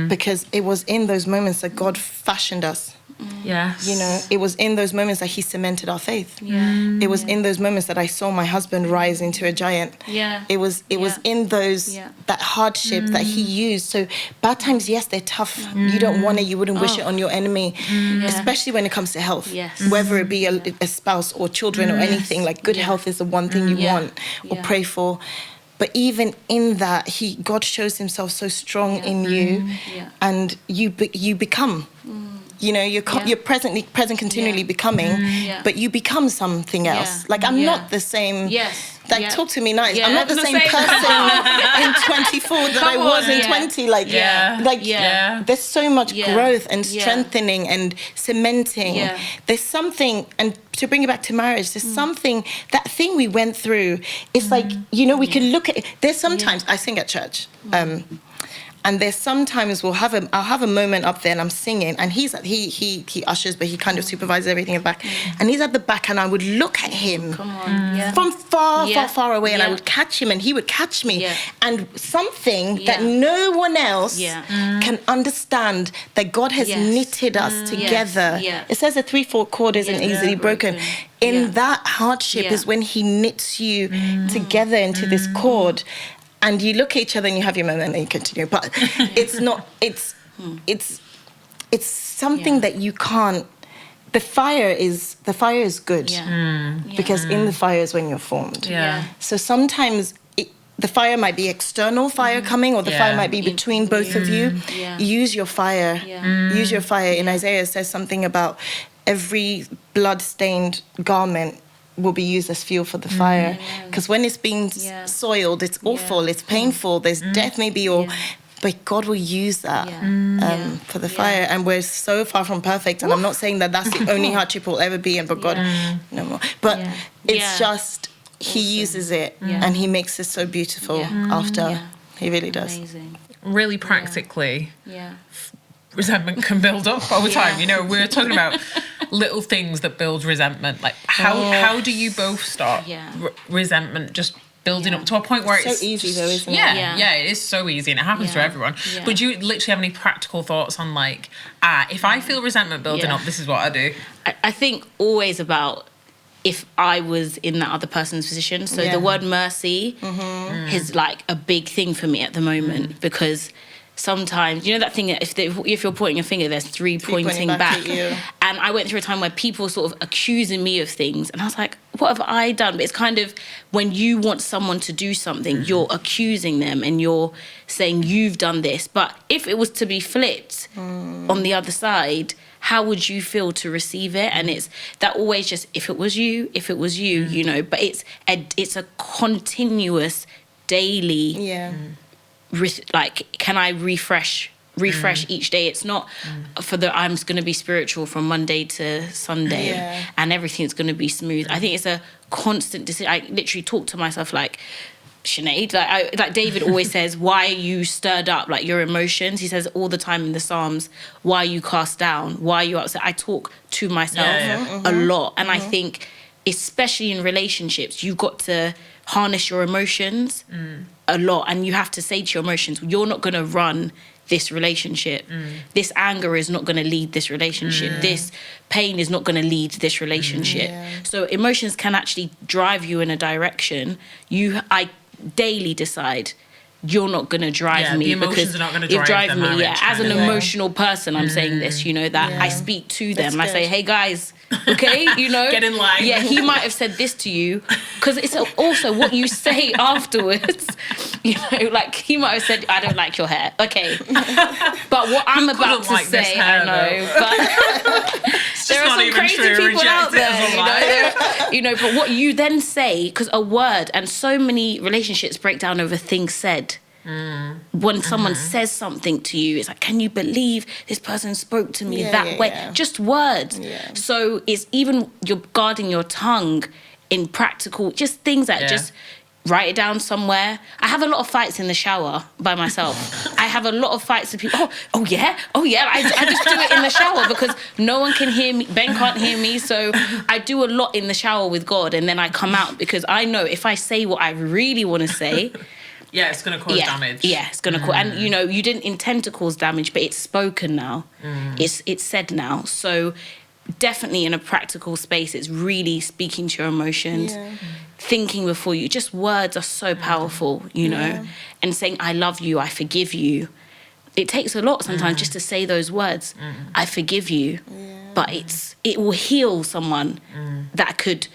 A: Because it was in those moments that God fashioned us.
B: Yes.
A: You know, it was in those moments that he cemented our faith. It was in those moments that I saw my husband rise into a giant. It was in those, that hardship that he used. So bad times, yes, they're tough. You don't want it, you wouldn't wish it on your enemy, especially when it comes to health. Whether it be a spouse or children or anything, like good health is the one thing you want or pray for. But even in that, God shows himself so strong in you, and you become. You know, you're present continually becoming, but you become something else. Like, I'm not the same. Like, talk to me nice. I'm not the same person in 24 that I was in 20. There's so much growth and strengthening and cementing. There's something, and to bring it back to marriage, there's something, that thing we went through, it's like, you know, we can look at it. There's sometimes, I sing at church, and there's sometimes I'll have a moment up there and I'm singing, and he ushers, but he kind of supervises everything in the back. And he's at the back, and I would look at him from far away, and I would catch him and he would catch me. And something that no one else can understand, that God has knitted us together. It says a 3/4 cord isn't easily broken. In that hardship is when he knits you together into this cord. And you look at each other and you have your moment and you continue. But it's not, it's something that you can't, the fire is good. Because in the fire is when you're formed. So sometimes the fire might be external fire coming, or the fire might be between both of you. Use your fire. Use your fire. In Isaiah, it says something about every blood-stained garment will be used as fuel for the fire, because when it's being soiled, it's awful, it's painful, there's death maybe, but God will use that for the fire. And we're so far from perfect, and I'm not saying that that's the only hardship we'll ever be in, but God, no more. But it's just, he uses it, and he makes it so beautiful after. He really does.
C: Amazing.
B: Really practically, resentment can build up over time. You know, we're talking about little things that build resentment. Like, how do you both start resentment just building up to a point where it's
A: so easy though, isn't it?
B: Yeah, it is so easy, and it happens to everyone. But do you literally have any practical thoughts on, like, if I feel resentment building up, this is what I do?
C: I think always about if I was in that other person's position. So the word mercy is like a big thing for me at the moment, because sometimes, you know that thing, if you're pointing a finger, there's three pointing back. And I went through a time where people sort of accusing me of things, and I was like, what have I done? But it's kind of, when you want someone to do something, you're accusing them and you're saying you've done this. But if it was to be flipped on the other side, how would you feel to receive it? And it's that always just, if it was you, you know. But it's a continuous, daily like, can I refresh each day? It's not for I'm just going to be spiritual from Monday to Sunday and everything's going to be smooth. I think it's a constant decision. I literally talk to myself like, Sinead, like David always says, why are you stirred up, like your emotions? He says all the time in the Psalms, why are you cast down? Why are you upset? I talk to myself a lot. And I think, especially in relationships, you've got to harness your emotions a lot, and you have to say to your emotions, you're not going to run this relationship. This anger is not going to lead this relationship. This pain is not going to lead this relationship. So emotions can actually drive you in a direction. I daily decide, you're not going to drive me, because
B: are not going to drive
C: me. As an emotional person, I'm saying this, you know, that I speak to them. I say, hey guys, okay, you know,
B: get in line.
C: Yeah, he might have said this to you, because it's also what you say afterwards. You know, like he might have said, I don't like your hair. Okay, but what I'm about to say, I know, but there are some crazy people out there, you know. But what you then say, because a word, and so many relationships break down over things said. When someone says something to you, it's like, can you believe this person spoke to me that way? Just words. So it's even, you're guarding your tongue in practical, just things that just write it down somewhere. I have a lot of fights in the shower by myself. I have a lot of fights with people. Oh yeah. I just do it in the shower because no one can hear me. Ben can't hear me. So I do a lot in the shower with God, and then I come out, because I know if I say what I really want to say,
B: Yeah, it's going to cause damage.
C: Yeah, it's going to cause... And, you know, you didn't intend to cause damage, but it's spoken now. It's said now. So definitely in a practical space, it's really speaking to your emotions, thinking before you... Just words are so powerful, you know, and saying, I love you, I forgive you. It takes a lot sometimes just to say those words. I forgive you. But it will heal someone that could...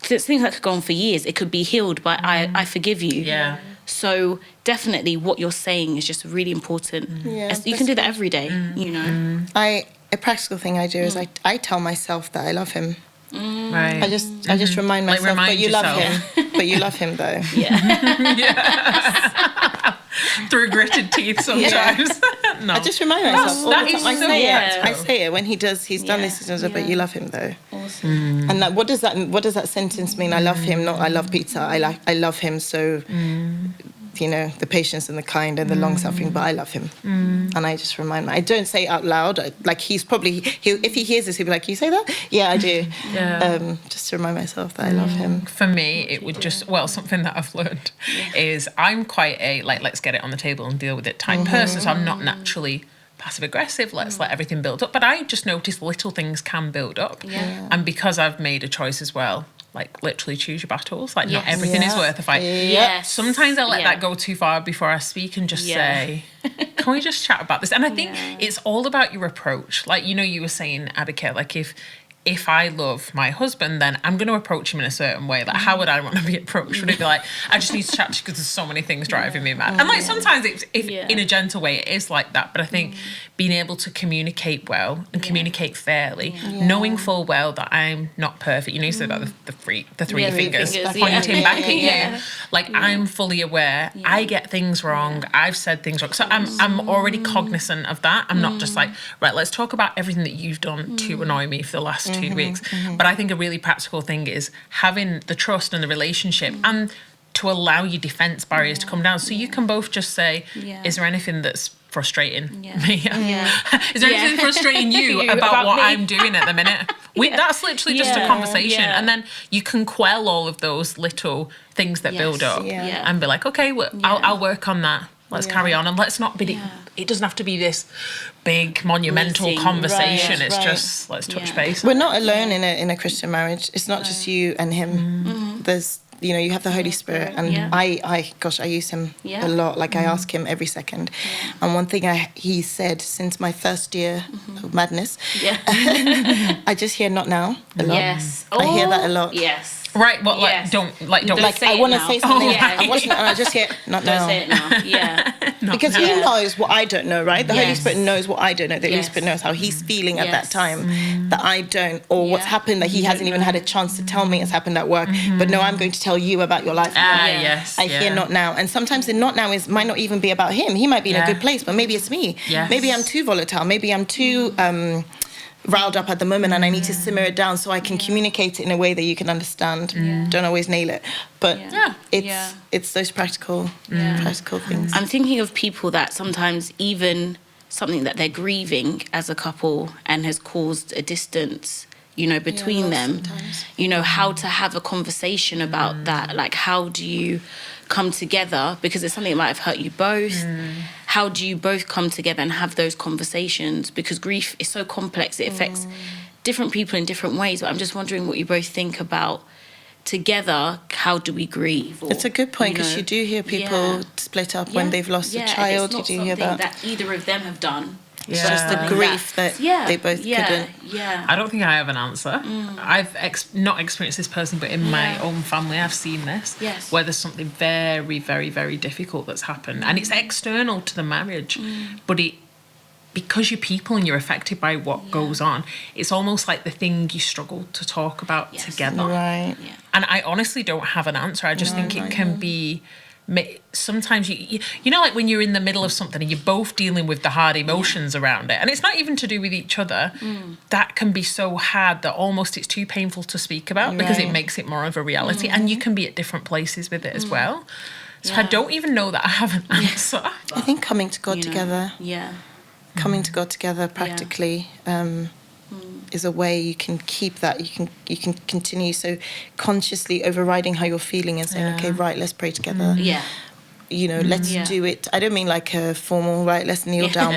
C: Things that could go on for years. It could be healed by I forgive you.
B: Yeah.
C: So definitely what you're saying is just really important. You can do that every day, you know.
A: A practical thing I do is I tell myself that I love him.
B: Right.
A: I just remind myself, but you love him. But you love him though.
B: Through gritted teeth sometimes. No.
A: I just remind myself all the time. I say it when he's done this, but you love him though. Awesome. And what does that sentence mean? I love him, not I love pizza. I love him, so you know, the patience and the kind and the long suffering, but I love him. And I just remind myself. I don't say it out loud. Like if he hears this, he'll be like, you say that? Yeah, I do. Just to remind myself that I love him.
B: For me, it would just, something that I've learned is I'm quite a, like, let's get it on the table and deal with it type person. So I'm not naturally passive aggressive, let's let everything build up. But I just notice little things can build up. And because I've made a choice as well, like literally choose your battles. Like not everything is worth a fight. Sometimes I let that go too far before I speak and just say, can we just chat about this? And I think it's all about your approach. Like, you know, you were saying, Abiké, like if I love my husband, then I'm going to approach him in a certain way. Like, how would I want to be approached? Would it be like, I just need to chat to you because there's so many things driving me mad? And like sometimes in a gentle way, it is like that. But I think being able to communicate well and communicate fairly, knowing full well that I'm not perfect. You know, you said about the three fingers pointing back at you. Like, I'm fully aware. I get things wrong. I've said things wrong. So I'm already cognizant of that. I'm not just like, right, let's talk about everything that you've done to annoy me for the last 2 weeks. But I think a really practical thing is having the trust and the relationship and to allow your defense barriers to come down. So you can both just say, is there anything that's frustrating me? Is there anything frustrating you about what I'm doing at the minute? That's literally just a conversation. And then you can quell all of those little things that build up and be like, okay, I'll work on that. Let's carry on. And let's not be... It doesn't have to be this big monumental conversation. It's just, let's touch base.
A: We're not alone in a Christian marriage. It's not just you and him. There's, you know, you have the Holy Spirit, and I use him a lot. Like I ask him every second. And one thing he said since my first year of madness, I just hear "not now" a lot. I hear that a lot.
B: Right, well, don't.
A: Like, I want to say something, I'm watching it and I just hear, not now.
C: Don't say it now,
A: Because he knows what I don't know, right? The Holy Spirit knows what I don't know. The Holy Spirit knows how he's feeling at that time that I don't, or what's happened that he hasn't even had a chance to tell me has happened at work. But no, I'm going to tell you about your life. I hear not now. And sometimes the not now might not even be about him. He might be in a good place, but maybe it's me. Maybe I'm too volatile. Maybe I'm too... riled up at the moment, and I need to simmer it down so I can communicate it in a way that you can understand. Don't always nail it, but it's those practical things.
C: I'm thinking of people that sometimes even something that they're grieving as a couple and has caused a distance, you know, between them. Sometimes. You know, how to have a conversation about that. Like, how do you come together, because it's something that might have hurt you both. How do you both come together and have those conversations? Because grief is so complex, it affects different people in different ways. But I'm just wondering what you both think about together. How do we grieve? Or,
A: it's a good point, because you do hear people split up when they've lost a child. You do hear
C: that either of them have done.
A: It's just the grief that they both couldn't.
B: I don't think I have an answer. I've not experienced this personally, but in my own family, I've seen this. Where there's something very, very, very difficult that's happened. And it's external to the marriage. But because you're people and you're affected by what goes on, it's almost like the thing you struggle to talk about together.
A: Right.
B: And I honestly don't have an answer. I just think it can be... Sometimes you know, like when you're in the middle of something and you're both dealing with the hard emotions around it, and it's not even to do with each other, that can be so hard that almost it's too painful to speak about because it makes it more of a reality, and you can be at different places with it as well. So I don't even know that I have an answer.
A: I think coming to God together, coming to God together practically is a way you can keep that. You can continue so consciously overriding how you're feeling and saying, okay, right, let's pray together. let's do it. I don't mean like a formal, right, let's kneel down,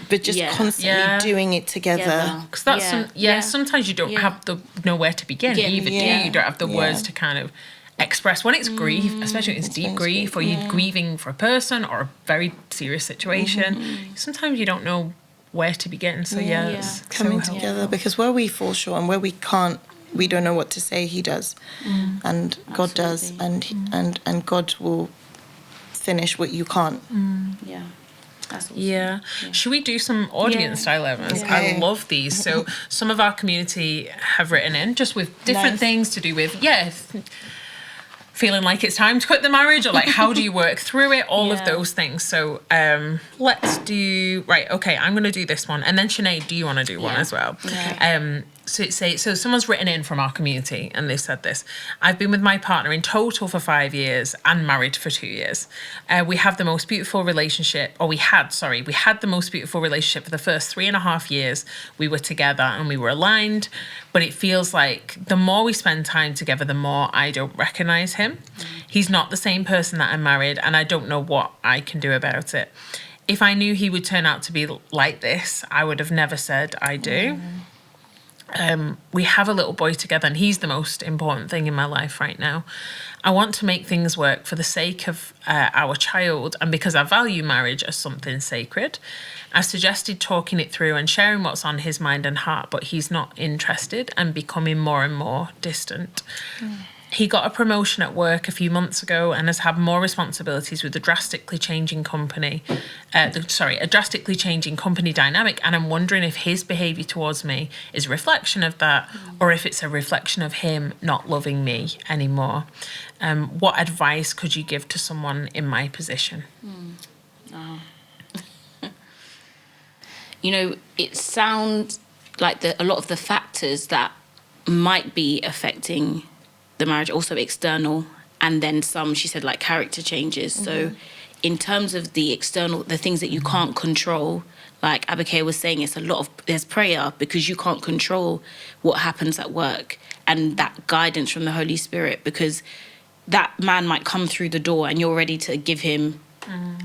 A: but just constantly doing it together.
B: Because that's sometimes you don't have know where to begin either, do you? You don't have the words to kind of express when it's grief, especially when it's deep grief, or you're grieving for a person or a very serious situation. Sometimes you don't know where to begin. So it's
A: coming together, because where we fall short and where we can't, we don't know what to say, he does, and God does, and God will finish what you can't.
C: That's awesome.
B: Yeah. Should we do some audience dilemmas? I love these. So some of our community have written in just with different things to do with feeling like it's time to quit the marriage, or like how do you work through it, all of those things. So let's do I'm going to do this one, and then Sinead, do you want to do one as well? So someone's written in from our community and they said this: I've been with my partner in total for 5 years and married for 2 years. We have the most beautiful relationship, we had the most beautiful relationship for the first 3.5 years we were together, and we were aligned, but it feels like the more we spend time together, the more I don't recognise him. He's not the same person that I married, and I don't know what I can do about it. If I knew he would turn out to be like this, I would have never said I do. We have a little boy together, and he's the most important thing in my life right now. I want to make things work for the sake of our child, and because I value marriage as something sacred. I suggested talking it through and sharing what's on his mind and heart, but he's not interested and becoming more and more distant. He got a promotion at work a few months ago and has had more responsibilities with a drastically changing company dynamic. And I'm wondering if his behaviour towards me is a reflection of that, or if it's a reflection of him not loving me anymore. What advice could you give to someone in my position?
C: It sounds like a lot of the factors that might be affecting the marriage, also external, and then some, she said, like character changes. So in terms of the external, the things that you can't control, like Abiké was saying, there's prayer, because you can't control what happens at work, and that guidance from the Holy Spirit, because that man might come through the door and you're ready to give him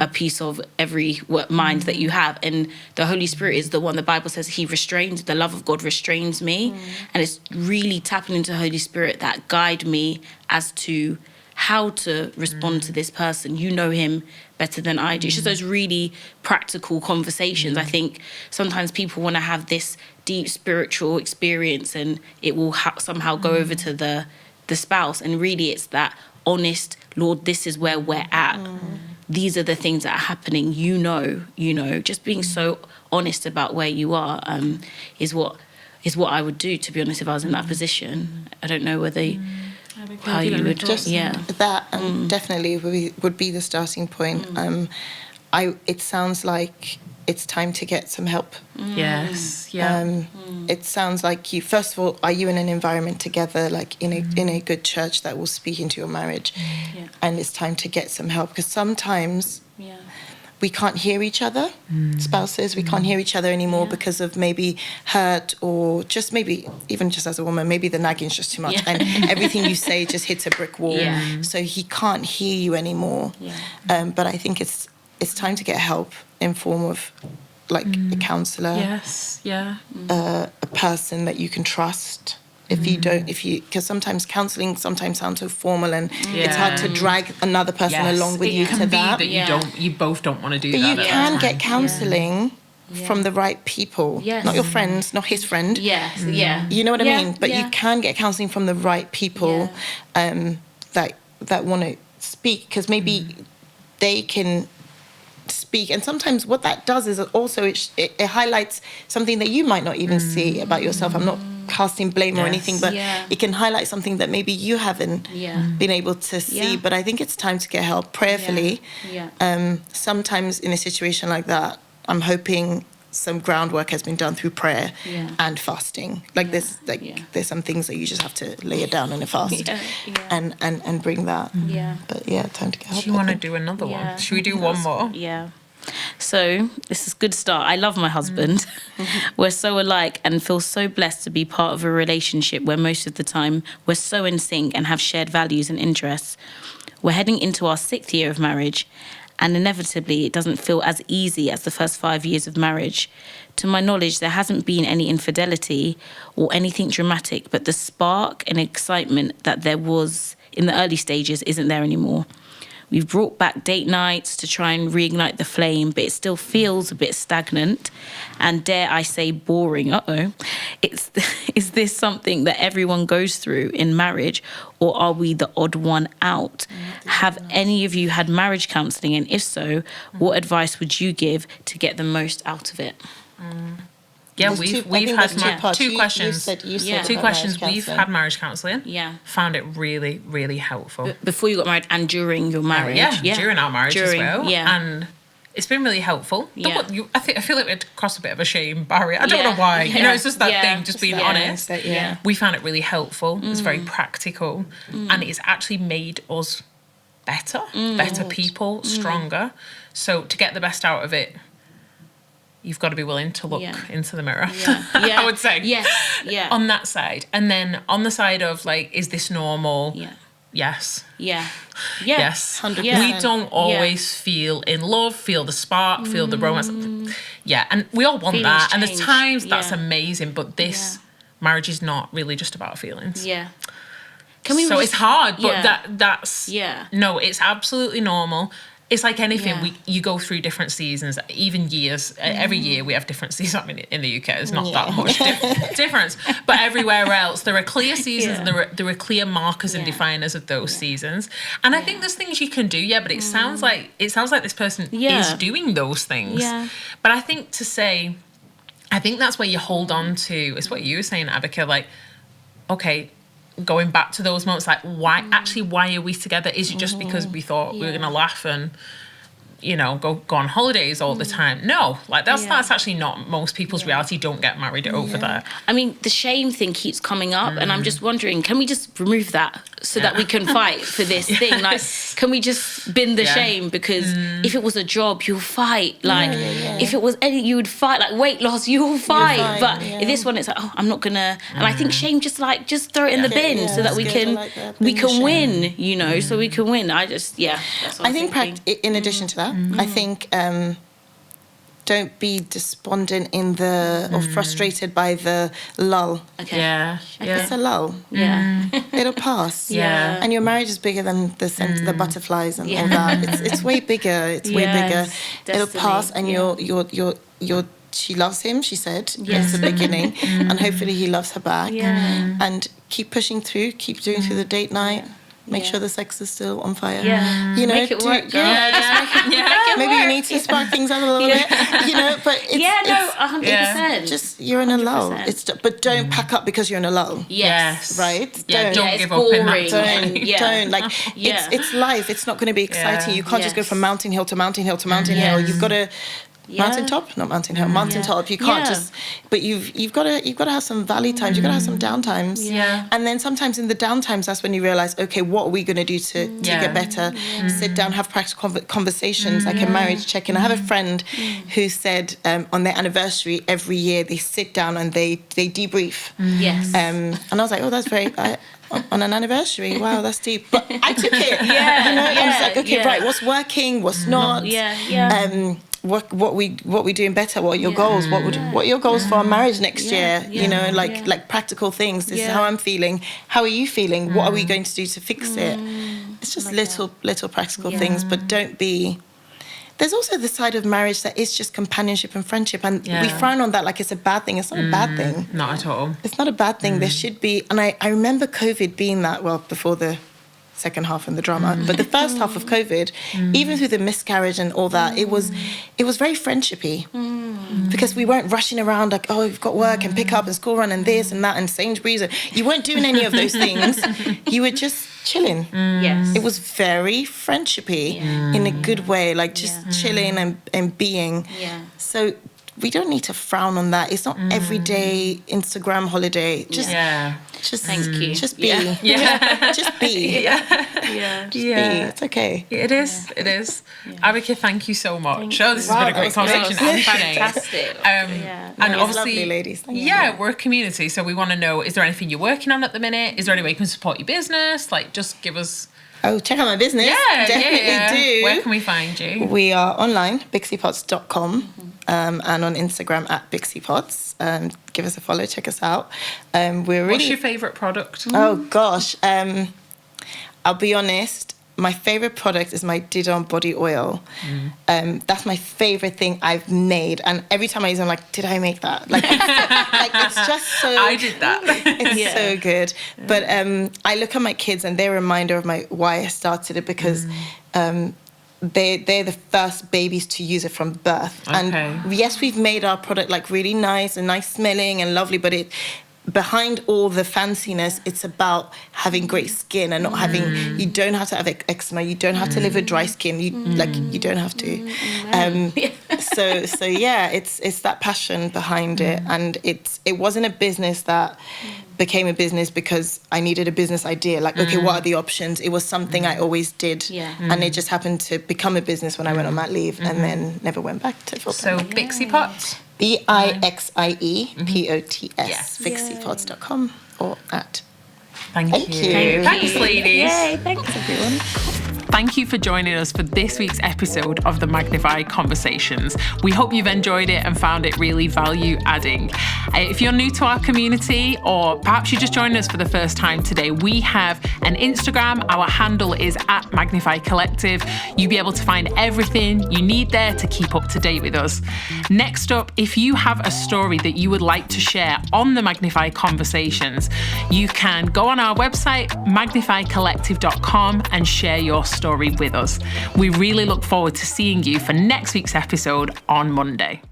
C: a piece of every mind that you have, and the Holy Spirit is the one, the Bible says the love of God restrains me, and it's really tapping into the Holy Spirit that guide me as to how to respond to this person. You know him better than I do. It's just those really practical conversations. I think sometimes people want to have this deep spiritual experience, and it will somehow go over to the spouse, and really it's that honest, Lord, this is where we're at. These are the things that are happening, just being so honest about where you are is what I would do, to be honest, if I was in that position. I don't know whether how you would
A: that definitely would be the starting point. It sounds like it's time to get some help. It sounds like you, first of all, are you in an environment together, like in a good church that will speak into your marriage? And it's time to get some help, because sometimes we can't hear each other, spouses, we can't hear each other anymore because of maybe hurt, or just maybe, even just as a woman, maybe the nagging's just too much and everything you say just hits a brick wall. So he can't hear you anymore. But I think it's time to get help in form of like a counsellor, a person that you can trust. Because sometimes counselling sometimes sounds so formal, and it's hard to drag another person along with you to that.
B: You both don't want to do
A: but
B: that.
A: But you can get counselling from the right people, not your friends, not his friend. You know what I mean? But you can get counselling from the right people that want to speak, because maybe they can speak. And sometimes what that does is also it highlights something that you might not even see about yourself. I'm not casting blame or anything, but it can highlight something that maybe you haven't been able to see. But I think it's time to get help prayerfully. Sometimes in a situation like that, I'm hoping some groundwork has been done through prayer and fasting. There's some things that you just have to lay it down in a fast and bring that. But time to get help.
B: Do you want to do another one? Should we do one more?
C: So this is a good start. I love my husband. We're so alike and feel so blessed to be part of a relationship where most of the time we're so in sync and have shared values and interests. We're heading into our 6th year of marriage, and inevitably it doesn't feel as easy as the first 5 years of marriage. To my knowledge, there hasn't been any infidelity or anything dramatic, but the spark and excitement that there was in the early stages isn't there anymore. We've brought back date nights to try and reignite the flame, but it still feels a bit stagnant and, dare I say, boring. Is this something that everyone goes through in marriage, or are we the odd one out? Have any of you had marriage counselling, and if so, what advice would you give to get the most out of it?
B: Yeah, we've had two questions.
A: You said
B: two questions. We've had marriage counselling.
C: Yeah.
B: Found it really, really helpful.
C: Before you got married and during your marriage.
B: During our marriage as well.
C: Yeah.
B: And it's been really helpful.
C: Yeah.
B: I feel like we had to cross a bit of a shame barrier. I don't know why.
C: Yeah.
B: You know, it's just that thing, just being honest.
A: Yeah.
B: We found it really helpful. It's very practical. And it's actually made us better people, stronger. So to get the best out of it, you've got to be willing to look into the mirror, I would say.
C: Yes, yeah.
B: On that side. And then on the side of, like, is this normal?
C: Yeah.
B: Yes.
C: Yeah.
B: Yes.
A: 100%.
B: We don't always feel in love, feel the spark, feel the romance. Yeah, and we all want
C: Feelings
B: that. And there's
C: change.
B: times that's amazing, but this marriage is not really just about feelings.
C: Yeah.
B: It's hard, but that's...
C: Yeah.
B: No, it's absolutely normal. It's like anything, you go through different seasons, even years. Every year we have different seasons. I mean, in the UK, there's not that much difference. But everywhere else, there are clear seasons and there are clear markers and definers of those seasons. And I think there's things you can do, but it sounds like this person is doing those things.
C: Yeah.
B: But I think I think that's where you hold on to, it's what you were saying, Abiké, like, okay, going back to those moments, like, why are we together? Is it just because we thought we were going to laugh and, you know, go on holidays all the time? No, like, that's actually not most people's reality. Don't get married over that.
C: I mean, the shame thing keeps coming up, and I'm just wondering, can we just remove that so that we can fight for this thing? Like, can we just bin the shame? Because if it was a job, you'll fight. Like, if it was any, you would fight. Like, weight loss, you'll fight. But this one, it's like, oh, I'm not gonna. And I think shame, just throw it in the bin so that we can win. You know, so we can win. That's what
A: I think in addition to that, I think don't be despondent or frustrated by the lull.
C: Okay.
B: Yeah.
A: It's a lull.
C: Yeah.
A: It'll pass.
B: Yeah.
A: And your marriage is bigger than the butterflies and all that. It's way bigger. It's way bigger. It'll pass, and she loves him, she said, since the beginning, and hopefully he loves her back.
C: Yeah.
A: And keep pushing through, keep doing through the date night. Make sure the sex is still on fire.
C: Yeah.
A: You know,
C: make it work, girl.
A: Maybe you need to spark things up a little bit. You know, but it's
C: 100%.
A: just you're in a lull.
C: 100%.
A: But don't pack up because you're in a lull.
C: Yes.
A: Right?
B: Yeah, don't give up in that.
A: Don't. Like, it's life. It's not going to be exciting. You can't just go from mountain hill to mountain hill to mountain hill. You've got to... Mountaintop, not mountain hill. Mountaintop. You can't just. But you've got to have some valley times. You've got to have some down times.
B: Yeah.
A: And then sometimes in the down times, that's when you realize, okay, what are we going to do to get better? Sit down, have practical conversations, like a marriage check-in. I have a friend who said on their anniversary every year they sit down and they debrief.
C: Yes.
A: And I was like, oh, that's very. On an anniversary, wow, that's deep. But I took it. You know, I was like, okay, right, what's working, what's not? What we doing better? What are your goals? What are your goals for our marriage next year? You know, like practical things. This is how I'm feeling. How are you feeling? What are we going to do to fix it? It's just little practical things, but don't be. There's also the side of marriage that is just companionship and friendship, and we frown on that like it's a bad thing. It's not a bad thing.
B: Not at all.
A: It's not a bad thing. There should be, and I remember COVID being that, well, before the second half and the drama, but the first half of COVID, even through the miscarriage and all that, it was very friendshipy because we weren't rushing around like, oh, we've got work and pick up and school run and this and that and Sainsbury's. You weren't doing any of those things. You were just chilling.
C: Yes.
A: It was very friendshipy in a good way, like just chilling and being.
C: Yeah.
A: So we don't need to frown on that. It's not everyday Instagram holiday. Just
C: thank you.
A: Just be. Just be. Just be. It's okay.
B: It is. It is. Abiké, thank you so much. This has been a great conversation.
C: Fantastic.
B: And obviously,
A: lovely, ladies.
B: We're a community, so we want to know: is there anything you're working on at the minute? Is there any way you can support your business? Like, just give us
A: Oh, check out my business.
B: Yeah,
A: Definitely do.
B: Where can we find you?
A: We are online, bixiepods.com, and on Instagram at bixiepods. Give us a follow, check us out.
B: What's your favourite product?
A: Oh, gosh. I'll be honest. My favourite product is my Didon body oil. That's my favourite thing I've made. And every time I use it, I'm like, did I make that? Like, it's just so...
B: I did that.
A: It's so good. But I look at my kids and they're a reminder of why I started it, because they're the first babies to use it from birth.
B: Okay.
A: And yes, we've made our product like really nice and nice smelling and lovely, but behind all the fanciness, it's about having great skin and not having. You don't have to have eczema. You don't have to live with dry skin. You don't have to. So yeah, it's that passion behind it, and it wasn't a business that became a business because I needed a business idea. Like, okay, what are the options? It was something I always did, and it just happened to become a business when I went on mat leave, and then never went back to full time.
B: So Bixie Pots.
A: BIXIEPOTS,
B: Yes.
A: bixiepods.com or at.
B: Thank you. Thanks, ladies.
C: Yay, thanks, everyone.
B: Thank you for joining us for this week's episode of the Magnify Conversations. We hope you've enjoyed it and found it really value-adding. If you're new to our community, or perhaps you're just joining us for the first time today, we have an Instagram. Our handle is at Magnify Collective. You'll be able to find everything you need there to keep up to date with us. Next up, if you have a story that you would like to share on the Magnify Conversations, you can go on our website, magnifycollective.com, and share your story with us. We really look forward to seeing you for next week's episode on Monday.